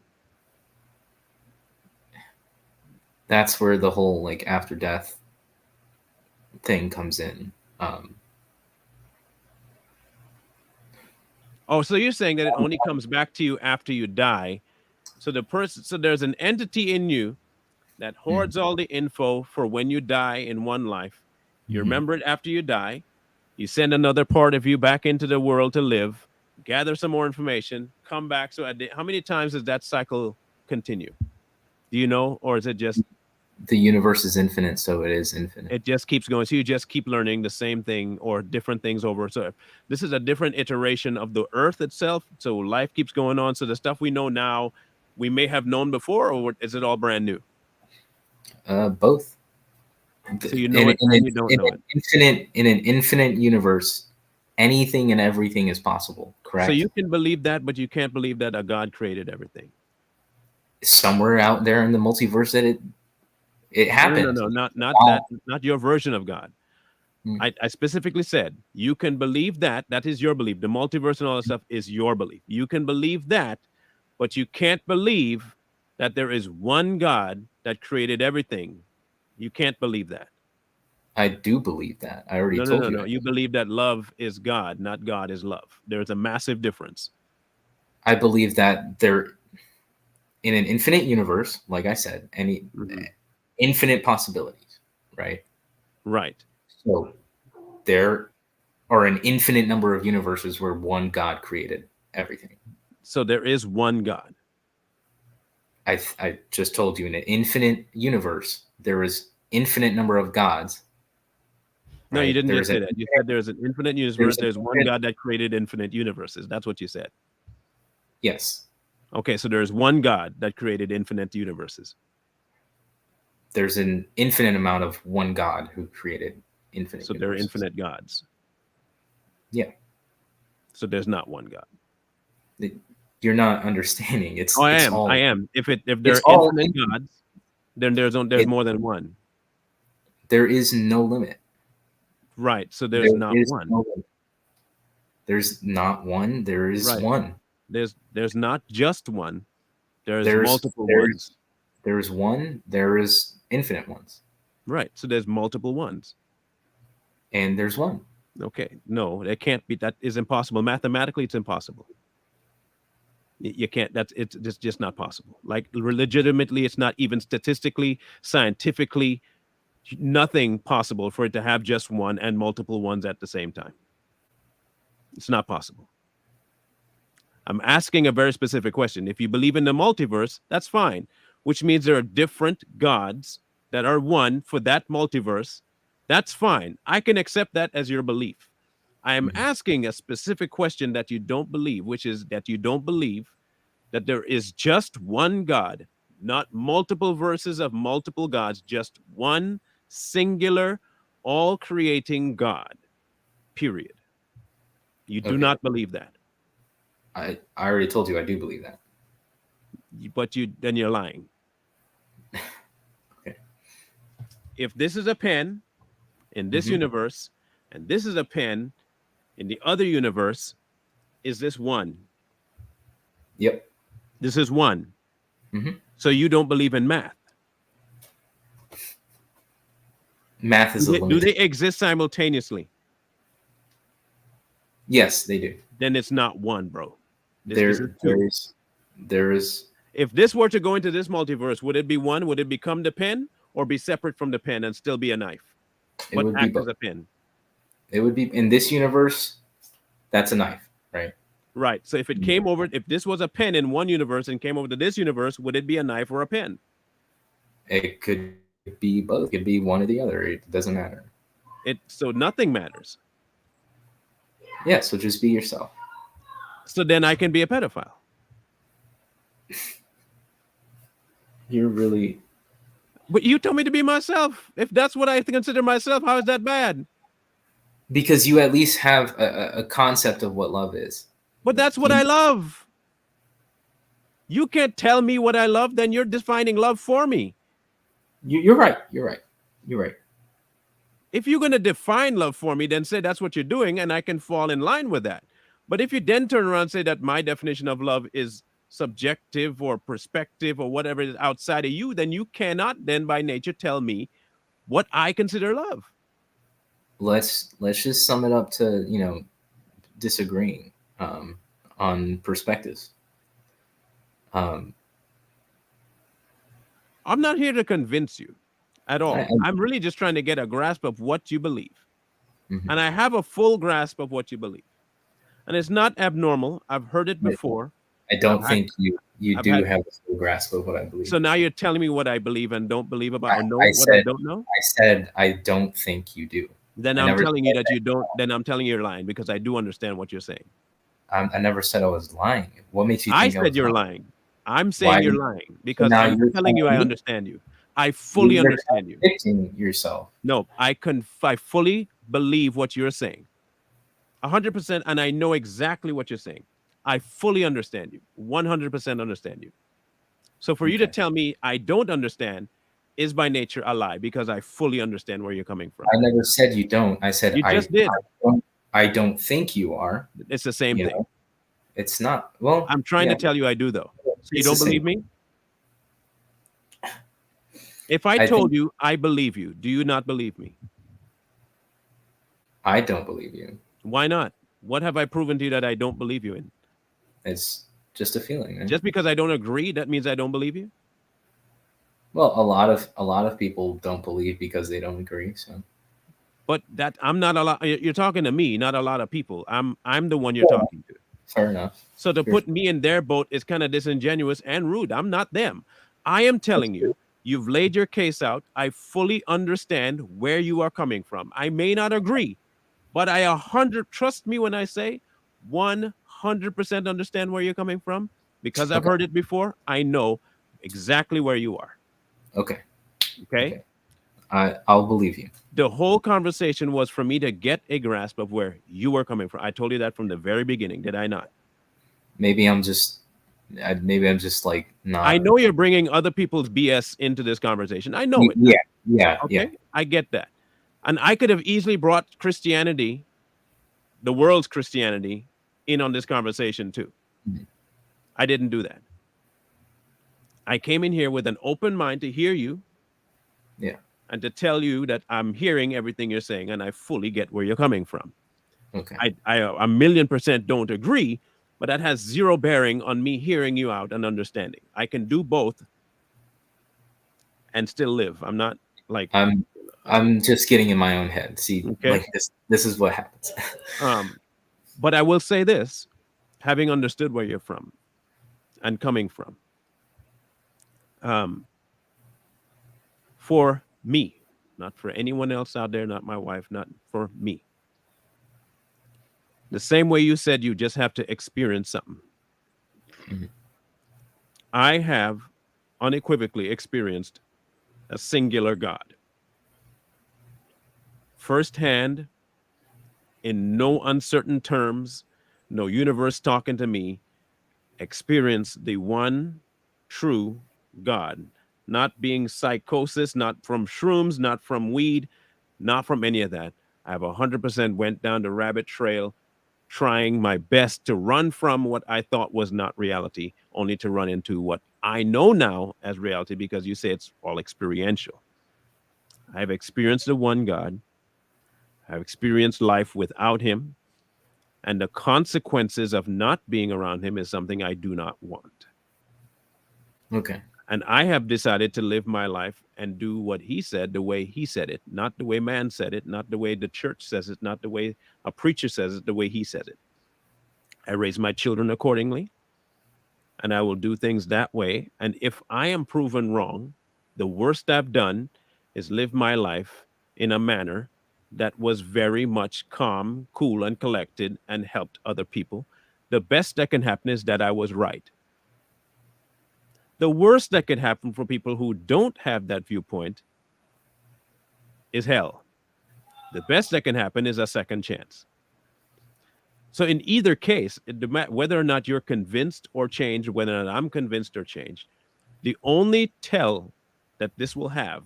That's where the whole like after death thing comes in. Um, Oh, so you're saying that it only comes back to you after you die. So there's an entity in you that mhm. hoards all the info for when you die in one life. You Mhm. remember it after you die. You send another part of you back into the world to live, gather some more information, come back. So how many times does that cycle continue? Do you know, or is it just The universe is infinite, so it is infinite. it just keeps going? So you just keep learning the same thing or different things over. So this is a different iteration of the Earth itself. So life keeps going on. So the stuff we know now, we may have known before, or is it all brand new? Both. So you know it and you don't know it. In an infinite universe, anything and everything is possible. So Correct. you can believe that, but you can't believe that a God created everything. Somewhere out there in the multiverse that it No, no, no, happened. no, not Wow. that, not your version of God. I specifically said you can believe that. That is your belief. The multiverse and all that stuff is your belief. You can believe that, but you can't believe that there is one God that created everything. You can't believe that. I do believe that. I already No, no, told no, you. no. You believe that love is God, not God is love. There's a massive difference. I believe that there, in an infinite universe, like I said, any infinite possibilities, right? Right. So there are an infinite number of universes where one God created everything. So there is one God. I just told you, in an infinite universe, there is infinite number of gods. No, you Right? didn't just There's say that. You said there's an infinite universe. There's one God that created infinite universes. That's what you said. Yes. Okay, so there's one God that created infinite universes. There's an infinite amount of one God who created infinite So there are universes. infinite gods. Yeah. So there's not one God. You're not understanding. It's Oh, I it's am. all I am. If there it's are all infinite gods, then there's more than one. There is no limit. Right. So there's not one. No limit. There's not one. There is Right. one. There's not just one. There's multiple ones. There's one. There is infinite ones. Right. So there's multiple ones. And there's one. Okay. No, it can't be. That is impossible. Mathematically, it's impossible. You can't. It's just not possible. Like legitimately, it's not even statistically, scientifically, nothing possible for it to have just one and multiple ones at the same time. It's not possible. I'm asking a very specific question. If you believe in the multiverse, that's fine, which means there are different gods that are one for that multiverse. That's fine. I can accept that as your belief. I am asking a specific question that you don't believe, which is that you don't believe that there is just one God, not multiple verses of multiple gods, just one singular, all creating God, period. You do not believe that. I already told you I do believe that. But then you're lying. Okay. If this is a pen in this universe, and this is a pen in the other universe, is this one? Yep. This is one. So you don't believe in math. Math is a limit. Do they exist simultaneously? Yes, they do. Then it's not one, bro. There is. If this were to go into this multiverse, would it be one? Would it become the pen, or be separate from the pen and still be a knife? It would act be as a pen. It would be in this universe. That's a knife, right? Right. So if it came over, if this was a pen in one universe and came over to this universe, would it be a knife or a pen? It could be both. It could be one or the other. It doesn't matter. So nothing matters. Yeah, so just be yourself. So then I can be a pedophile. You're really. But you told me to be myself. If that's what I consider myself, how is that bad? Because you at least have a concept of what love is. But that's what I love. You can't tell me what I love, then you're defining love for me. You're right. You're right. You're right. If you're going to define love for me, then say that's what you're doing, and I can fall in line with that. But if you then turn around and say that my definition of love is subjective or perspective or whatever is outside of you, then you cannot then by nature tell me what I consider love. Let's just sum it up to, disagreeing on perspectives. I'm not here to convince you at all. I'm really just trying to get a grasp of what you believe. And I have a full grasp of what you believe. And it's not abnormal. I've heard it before. I don't think you do have a full grasp of what I believe. So now you're telling me what I believe and don't believe about, or know what I don't know? I said I don't think you do. Then I'm telling you that you don't. Then I'm telling you you're lying, because I do understand what you're saying. I never said I was lying. What makes you think I said you're lying? I'm saying you're lying because I'm telling you I understand you. I fully understand you. Contradicting yourself. No, I fully believe what you're saying. 100%, and I know exactly what you're saying. I fully understand you. 100% understand you. So for you to tell me I don't understand is by nature a lie because I fully understand where you're coming from. I never said you don't. I said You just did. I don't think you are. It's the same You thing. know, it's not. Well, I'm trying yeah, to tell you I do, though. So you it's the don't believe same. me? If I I told think you I believe you, do you not believe me? I don't believe you. Why not? What have I proven to you that I don't believe you in? It's just a feeling, right? Just because I don't agree, that means I don't believe you? Well, a lot of people don't believe because they don't agree. So But that I'm not a lot. You're talking to me, not a lot of people. I'm the one you're fair enough. talking to. Fair enough. So to You're, put me in their boat is kind of disingenuous and rude. I'm not them. I am that's telling true. you, you've laid your case out. I fully understand where you are coming from. I may not agree, but I 100 trust me when I say 100% understand where you're coming from because I've Okay. heard it before. I know exactly where you are. Okay. Okay. Okay. I'll believe you. The whole conversation was for me to get a grasp of where you were coming from. I told you that from the very beginning, did I not? Maybe I'm just maybe I'm just like I not. know you're bringing other people's BS into this conversation. I know it. Yeah. Yeah. Yeah. Okay. I get that. And I could have easily brought Christianity, the world's Christianity, in on this conversation too. Mhm. I didn't do that. I came in here with an open mind to hear you Yeah. and to tell you that I'm hearing everything you're saying and I fully get where you're coming from. Okay. I a million percent don't agree, but that has zero bearing on me hearing you out and understanding. I can do both and still live. I'm not like I'm I'm just getting in my own head. See, okay. like this is what happens. Um, but I will say this, having understood where you're from and coming from, um, for me, not for anyone else out there, not my wife, not for me. The same way you said you just have to experience something. Mhm. I have unequivocally experienced a singular God firsthand in no uncertain terms, no universe talking to me, experience the one true God, not being psychosis, not from shrooms, not from weed, not from any of that. I have 100% went down the rabbit trail, trying my best to run from what I thought was not reality, only to run into what I know now as reality because you say it's all experiential. I've experienced the one God. I've experienced life without him. And the consequences of not being around him is something I do not want. Okay. And I have decided to live my life and do what he said the way he said it, not the way man said it, not the way the church says it, not the way a preacher says it, the way he says it. I raise my children accordingly and I will do things that way. And if I am proven wrong, the worst I've done is live my life in a manner that was very much calm, cool, and collected and helped other people. The best that can happen is that I was right. The worst that could happen for people who don't have that viewpoint is hell. The best that can happen is a second chance. So in either case, whether or not you're convinced or changed, whether or not I'm convinced or changed, the only tell that this will have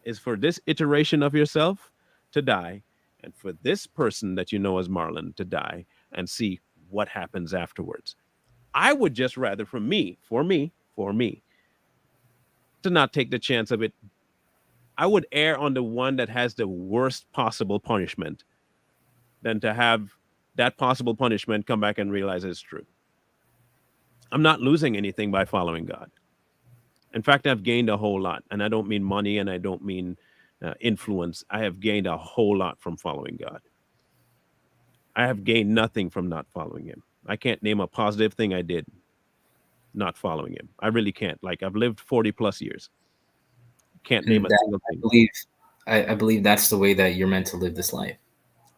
is for this iteration of yourself to die and for this person that you know as Marlon to die and see what happens afterwards. I would just rather for me, to not take the chance of it. I would err on the one that has the worst possible punishment than to have that possible punishment come back and realize it's true. I'm not losing anything by following God. In fact, I've gained a whole lot. And I don't mean money and I don't mean influence. I have gained a whole lot from following God. I have gained nothing from not following him. I can't name a positive thing I did not following him. I really can't. Like I've lived 40 plus years. Can't name And a that single I thing. believe I believe that's the way that you're meant to live this life.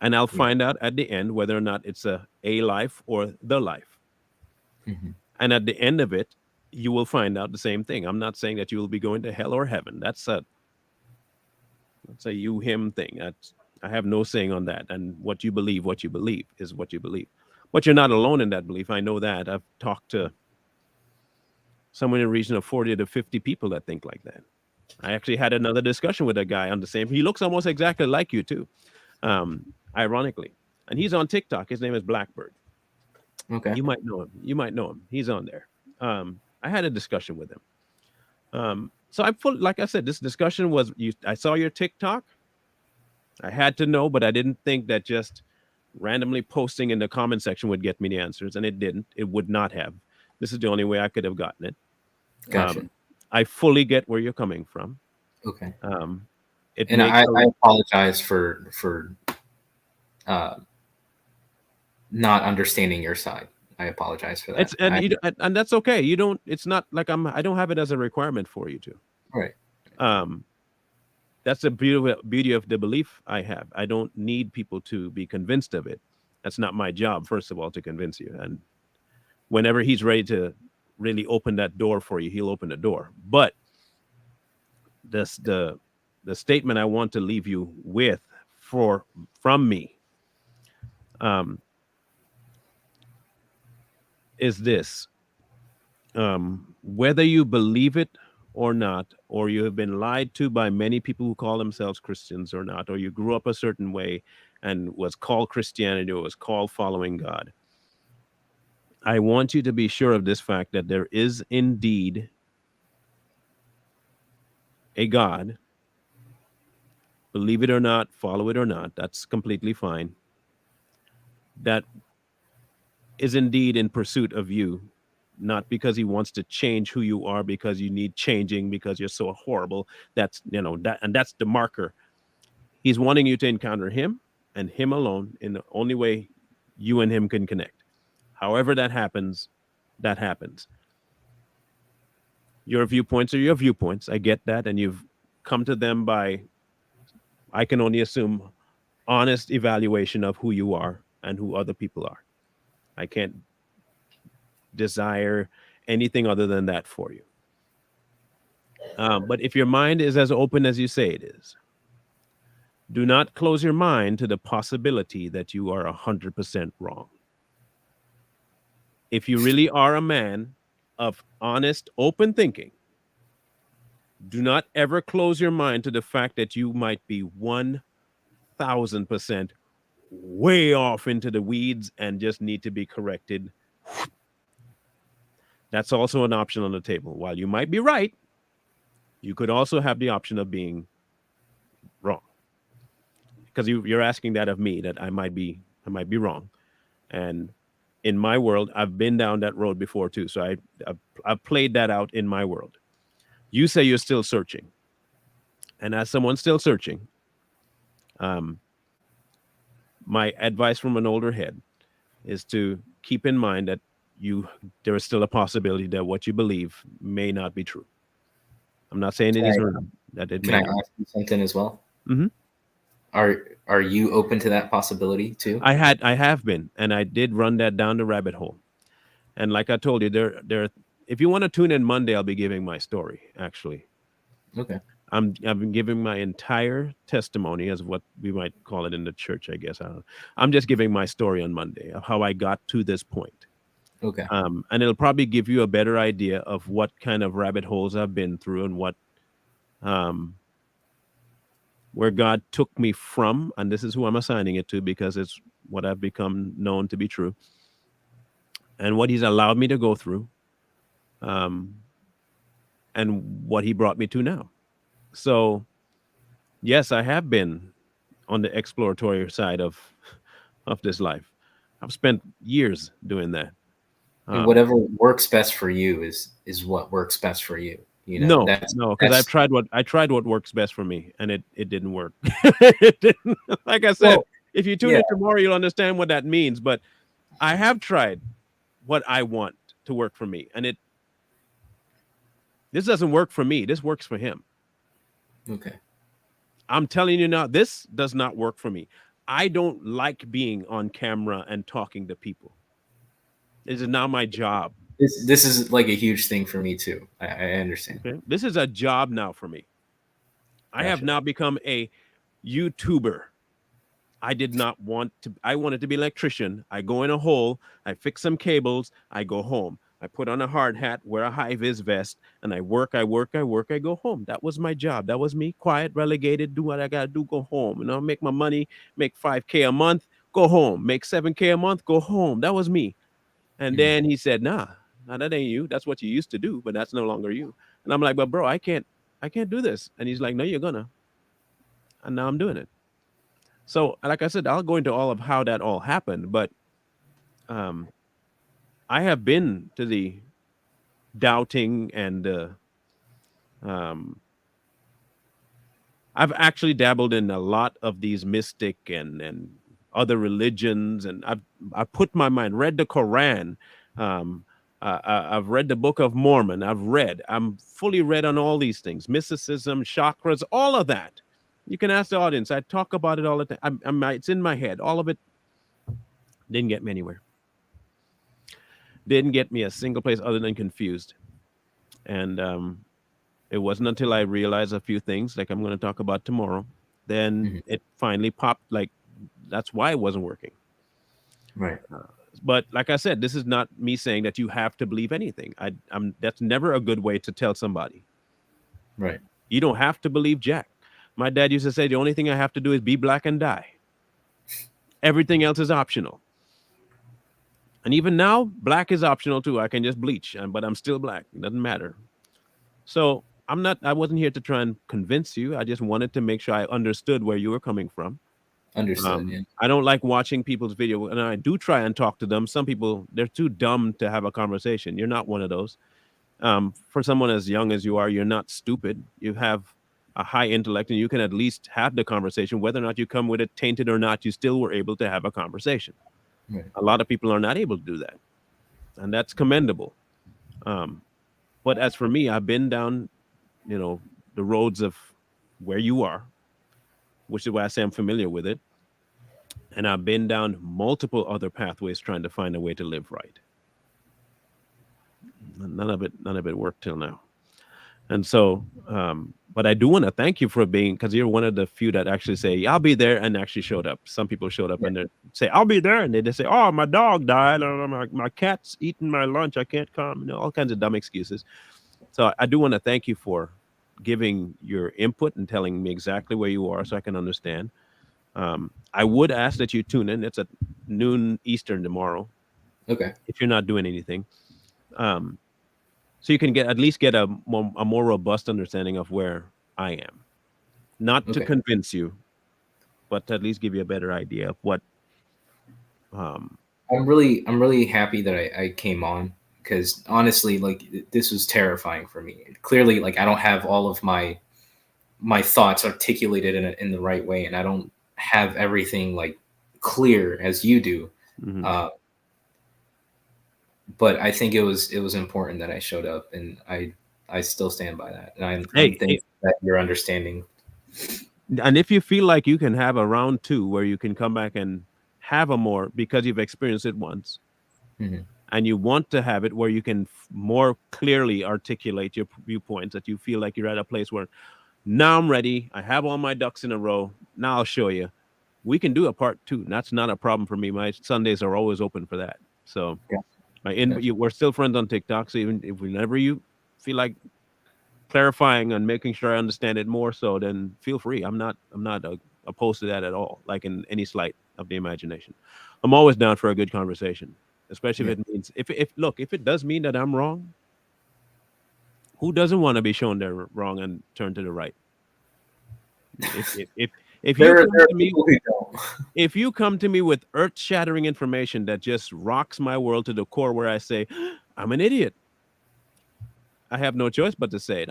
And I'll You find out at the end whether or not it's a life or the life. know? Hmm. And at the end of it, you will find out the same thing. I'm not saying that you will be going to hell or heaven. That's a you him thing. That's I have no saying on that. And what you believe is what you believe. But you're not alone in that belief. I know that. I've talked to somewhere in the region of 40 to 50 people that think like that. I actually had another discussion with a guy on the same. He looks almost exactly like you too, ironically, and he's on TikTok. His name is Blackbird. Okay. You might know him. You might know him. He's on there. I had a discussion with him. So I put, like I said, this discussion was you. I saw your TikTok. I had to know, but I didn't think that just randomly posting in the comment section would get me the answers, and it didn't. It would not have. This is the only way I could have gotten it. Gotcha. I fully get where you're coming from. Okay. It And makes I apologize for uh, not understanding your side. I apologize for that. it's and that's okay. You don't. It's not like I don't have it as a requirement for you to. Right. Um, that's the beauty of the belief I have. I don't need people to be convinced of it. That's not my job, first of all, to convince you. And whenever he's ready to really open that door for you, he'll open the door. But this the statement I want to leave you with from me is this: whether you believe it or not, or you have been lied to by many people who call themselves Christians or not, or you grew up a certain way and was called Christianity or was called following God, I want you to be sure of this fact that there is indeed a God. Believe it or not, follow it or not, that's completely fine. That is indeed in pursuit of you, not because he wants to change who you are because you need changing because you're so horrible. That's, and that's the marker. He's wanting you to encounter him and him alone in the only way you and him can connect. However that happens, that happens. Your viewpoints are your viewpoints. I get that. And you've come to them by, I can only assume, honest evaluation of who you are and who other people are. I can't desire anything other than that for you. But if your mind is as open as you say it is, do not close your mind to the possibility that you are 100% wrong. If you really are a man of honest, open thinking, do not ever close your mind to the fact that you might be 1000% way off into the weeds and just need to be corrected. That's also an option on the table. While you might be right, you could also have the option of being wrong. Because you're asking that of me, that I might be wrong. And in my world, I've been down that road before too. So I've played that out in my world. You say you're still searching. And as someone still searching, my advice from an older head is to keep in mind that there is still a possibility that what you believe may not be true. I'm not saying it is or not, that it may. Can I ask you something as well? Mm-hmm. Are you open to that possibility too? I have been, and I did run that down the rabbit hole. And like I told you, there. If you want to tune in Monday, I'll be giving my story. Actually, Okay. I've been giving my entire testimony, as what we might call it in the church, I guess. I don't know. I'm just giving my story on Monday of how I got to this point. Okay. And it'll probably give you a better idea of what kind of rabbit holes I've been through and what, where God took me from. And this is who I'm assigning it to because it's what I've become known to be true. And what he's allowed me to go through. And what he brought me to now. So, yes, I have been on the exploratory side of this life. I've spent years doing that. And whatever works best for you is what works best for you. You know, no, because I tried what works best for me, and it didn't work. It didn't. Like I said, if you tune in tomorrow, you'll understand what that means. But I have tried what I want to work for me, and this doesn't work for me. This works for him. Okay. I'm telling you now, this does not work for me. I don't like being on camera and talking to people. This is now my job. This is like a huge thing for me too. I understand. Okay? This is a job now for me. Gotcha. I have now become a YouTuber. I did not want to. I wanted to be an electrician. I go in a hole. I fix some cables. I go home. I put on a hard hat, wear a high vis vest, and I work, I work, I work, I go home. That was my job. That was me, quiet, relegated, do what I gotta do, go home. Make my money, make 5K a month, go home. Make 7K a month, go home. That was me. And Mhm. then he said, nah, that ain't you. That's what you used to do, but that's no longer you. And I'm like, but bro, I can't do this. And he's like, no, you're gonna. And now I'm doing it. So, like I said, I'll go into all of how that all happened, but um, I have been to the doubting and um, I've actually dabbled in a lot of these mystic and other religions, and I've put my mind, read the Quran, um, I've read the Book of Mormon. I'm fully read on all these things, mysticism, chakras, all of that. You can ask the audience. I talk about it all the time. It's in my head. All of it didn't get me anywhere. Didn't get me a single place other than confused. And it wasn't until I realized a few things, like I'm going to talk about tomorrow, then Mhm. it finally popped. Like that's why it wasn't working. Right. Uh, but like I said, this is not me saying that you have to believe anything. I'm That's never a good way to tell somebody. Right. You don't have to believe Jack. My dad used to say the only thing I have to do is be black and die. Everything else is optional. And even now, black is optional too. I can just bleach, but I'm still black. It doesn't matter. So I wasn't here to try and convince you. I just wanted to make sure I understood where you were coming from. Understood. Yeah. I don't like watching people's video, and I do try and talk to them. Some people, they're too dumb to have a conversation. You're not one of those. For someone as young as you are, you're not stupid. You have a high intellect, and you can at least have the conversation. Whether or not you come with it tainted or not, you still were able to have a conversation. Right. A lot of people are not able to do that, and that's commendable. Um, but as for me, I've been down, the roads of where you are, which is why I say I'm familiar with it. And I've been down multiple other pathways trying to find a way to live right. None of it worked till now. And so, but I do want to thank you for being, because you're one of the few that actually say, "Yeah, I'll be there," and actually showed up. Some people showed up Right. and they say, "I'll be there," and they just say, "Oh, my dog died, or my cat's eating my lunch. I can't come." All kinds of dumb excuses. So I do want to thank you for giving your input and telling me exactly where you are so I can understand. I would ask that you tune in. It's at noon Eastern tomorrow Okay. if you're not doing anything. Um, so you can at least get a more robust understanding of where I am. Not to Okay. convince you, but to at least give you a better idea of what. Um, I'm really happy that I came on, because honestly, like, this was terrifying for me. Clearly, like, I don't have all of my thoughts articulated in the right way, and I don't have everything like clear as you do. mhm. Uh, but I think it was important that I showed up, and I still stand by that, and I'm Hey, thankful that you're understanding. and if you feel like you can have a round two where you can come back and have a more because you've experienced it once, Mhm. and you want to have it where you can more clearly articulate your viewpoints, that you feel like you're at a place where now I'm ready. I have all my ducks in a row. Now I'll show you. We can do a part two. That's not a problem for me. My Sundays are always open for that. So Yeah. we're still friends on TikTok. So even if whenever you feel like clarifying and making sure I understand it more, so then feel free. I'm not opposed to that at all. Like in any slight of the imagination, I'm always down for a good conversation, especially Yeah. if it means if it does mean that I'm wrong. Who doesn't want to be shown they're wrong and turn to the right? If you come There are to me people who don't. if you come to me with earth-shattering information that just rocks my world to the core, where I say I'm an idiot, I have no choice but to say it.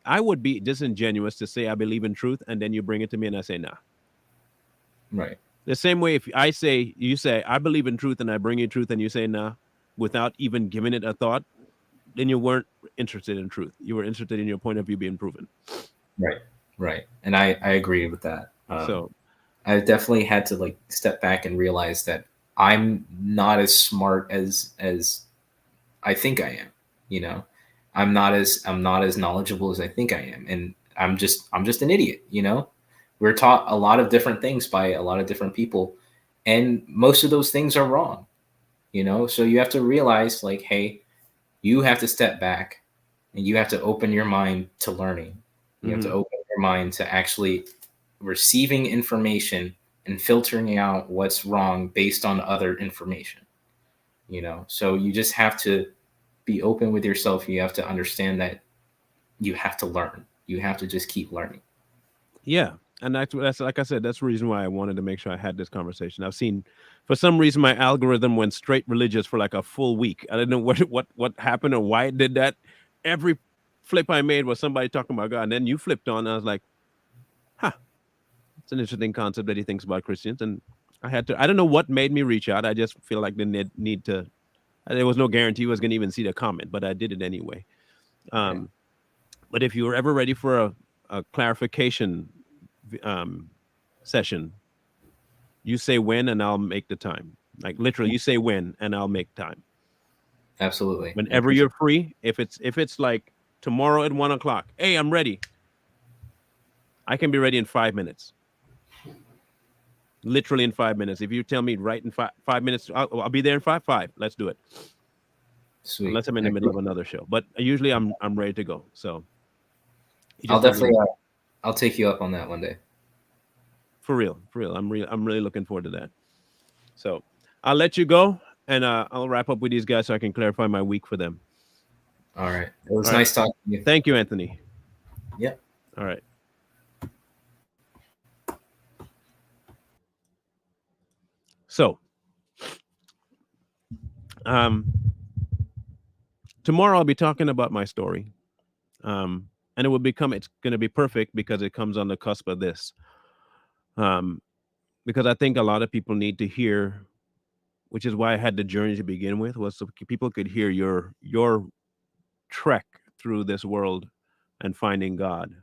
I would be disingenuous to say I believe in truth, and then you bring it to me and I say nah. Right. The same way, if you say I believe in truth and I bring you truth and you say nah, without even giving it a thought, then you weren't interested in truth. You were interested in your point of view being proven. Right. Right. And I agree with that. So I definitely had to like step back and realize that I'm not as smart as I think I am. You know, I'm not as knowledgeable as I think I am, and I'm just an idiot. We're taught a lot of different things by a lot of different people, and most of those things are wrong. So you have to realize, like, hey, You have to step back and you have to open your mind to learning. You have to Mm-hmm. open your mind to actually receiving information and filtering out what's wrong based on other information. So you just have to be open with yourself. You have to understand that you have to learn. You have to just keep learning. Yeah, and that's like I said, that's the reason why I wanted to make sure I had this conversation. I've seen, for some reason, my algorithm went straight religious for like a full week. I didn't know what happened or why it did that. Every flip I made was somebody talking about God, and then you flipped on. And I was like, huh, it's an interesting concept that he thinks about Christians, and I had to. I don't know what made me reach out. I just feel like the need to. There was no guarantee I was going to even see the comment, but I did it anyway. Right. Um, but if you were ever ready for a clarification um, session, you say when and I'll make the time. Like literally, you say when and I'll make time. Absolutely. I Whenever appreciate you're free, if it's like tomorrow at 1 o'clock, hey, I'm ready. I can be ready in 5 minutes. Literally in 5 minutes. If you tell me right in 5 minutes, I'll be there in five. Let's do it. Sweet. Unless I'm in I the middle of appreciate another show, but usually I'm ready to go. So you I'll just let me definitely know. I'll take you up on that one day. For real, for real. I'm really looking forward to that. So I'll let you go, and I'll wrap up with these guys so I can clarify my week for them. All right. It was All right. nice talking to you. Thank you, Anthony. Yep. All right. So um, tomorrow I'll be talking about my story, and it's going to be perfect because it comes on the cusp of this. Um, because I think a lot of people need to hear, which is why I had the journey to begin with, was so people could hear your trek through this world and finding God.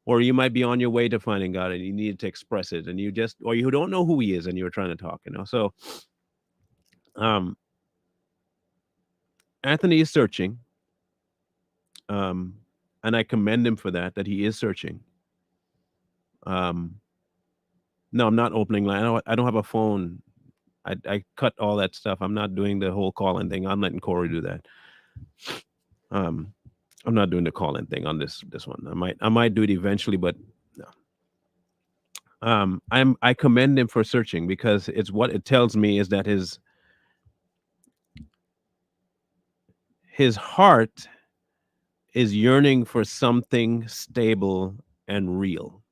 Or you might be on your way to finding God and you need to express it, and or you don't know who He is and you're trying to talk. So um, Anthony is searching, um, and I commend him for that he is searching. Um, no, I'm not opening line. I don't have a phone. I cut all that stuff. I'm not doing the whole call-in thing. I'm letting Corey do that. Um, I'm not doing the call-in thing on this one. I might do it eventually, but no. I commend him for searching, because it's what it tells me is that his heart is yearning for something stable and real.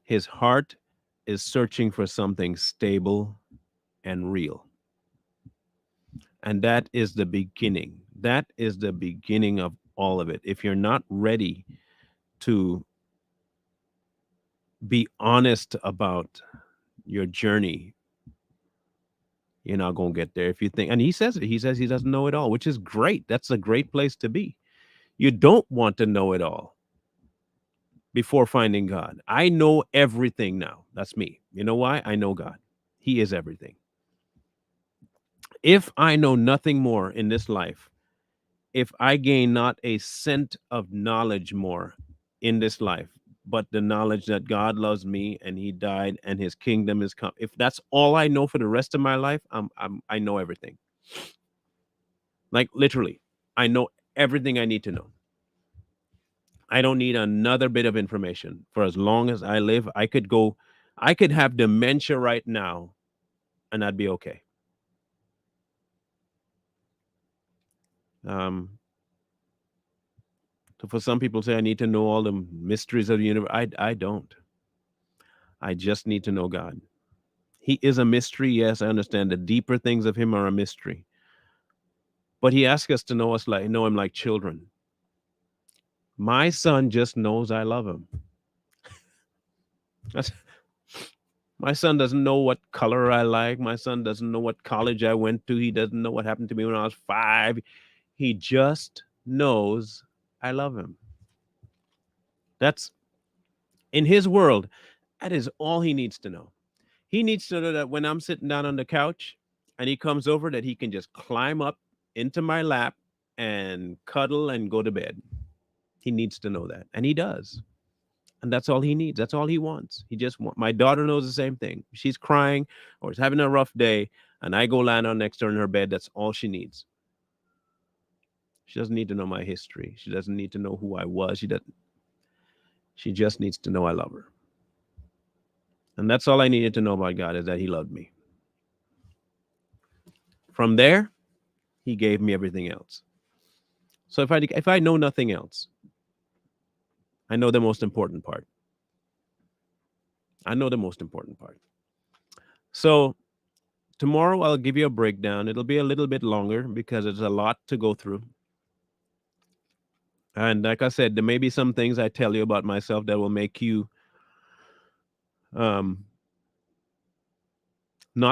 His heart is searching for something stable and real. And that is the beginning. That is the beginning of all of it. If you're not ready to be honest about your journey, you're not going to get there. If you think, and he says he doesn't know it all, which is great. That's a great place to be. You don't want to know it all before finding God. I know everything now. That's me. You know why? I know God. He is everything. If I know nothing more in this life, if I gain not a cent of knowledge more in this life, but the knowledge that God loves me and He died and His kingdom is come, if that's all I know for the rest of my life, I know everything. Like literally, I know everything I need to know. I don't need another bit of information. For as long as I live, I could have dementia right now and I'd be okay. Um, so for some people say I need to know all the mysteries of the universe. I don't. I just need to know God. He is a mystery. Yes, I understand the deeper things of Him are a mystery. But He asks us to know Him like children. My son just knows I love him. That's, my son doesn't know what color I like. My son doesn't know what college I went to. He doesn't know what happened to me when I was 5. He just knows I love him. That's in his world. That is all he needs to know. He needs to know that when I'm sitting down on the couch and he comes over, that he can just climb up into my lap and cuddle and go to bed. He needs to know that. And he does. And that's all he needs. That's all he wants. My daughter knows the same thing. She's crying or is having a rough day, and I go land on next to her in her bed. That's all she needs. She doesn't need to know my history. She doesn't need to know who I was. She just needs to know I love her. And that's all I needed to know about God, is that he loved me. From there, he gave me everything else. So if I know nothing else, I know the most important part. I know the most important part. So tomorrow I'll give you a breakdown. It'll be a little bit longer because there's a lot to go through. And like I said, there may be some things I tell you about myself that will make you not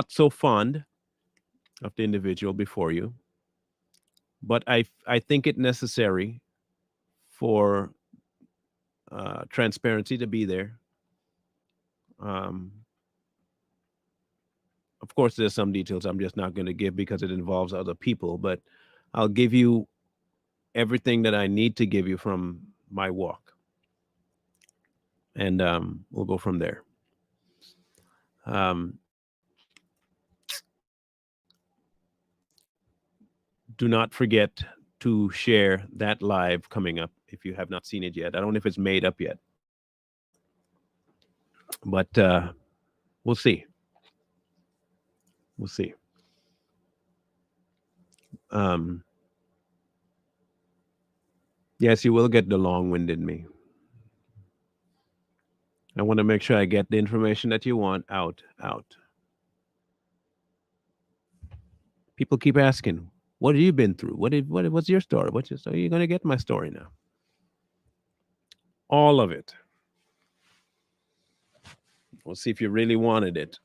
so fond of the individual before you. But I think it necessary for transparency to be there. Of course, there's some details I'm just not going to give because it involves other people, but I'll give you everything that I need to give you from my walk. And we'll go from there. Do not forget to share that live coming up if you have not seen it yet. I don't know if it's made up yet, but we'll see. We'll see. Yes, you will get the long-winded me. I want to make sure I get the information that you want out. People keep asking, what have you been through? What's your story? What's your story? You're going to get my story now. All of it. We'll see if you really wanted it.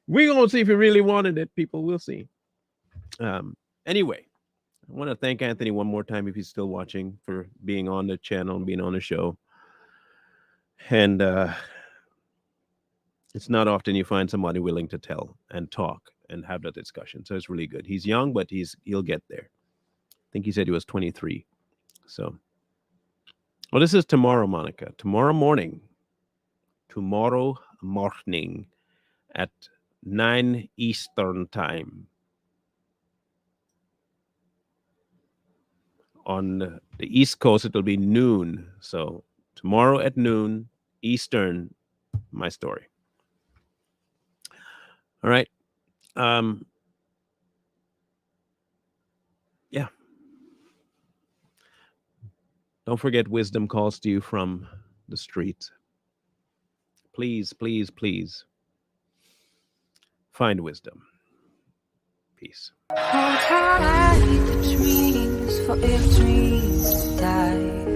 We're going to see if you really wanted it, people. We'll see. Anyway, I want to thank Anthony one more time, if he's still watching, for being on the channel and being on the show. And it's not often you find somebody willing to tell and talk and have that discussion. So it's really good. He's young, but he'll get there. I think he said he was 23. So, well, this is tomorrow, Monica. Tomorrow morning at 9 Eastern time. On the East Coast, it'll be noon. So tomorrow at noon Eastern, my story. All right. Yeah. Don't forget, wisdom calls to you from the street. Please, please, please find wisdom. Peace. Hold tight the dreams, for if dreams die.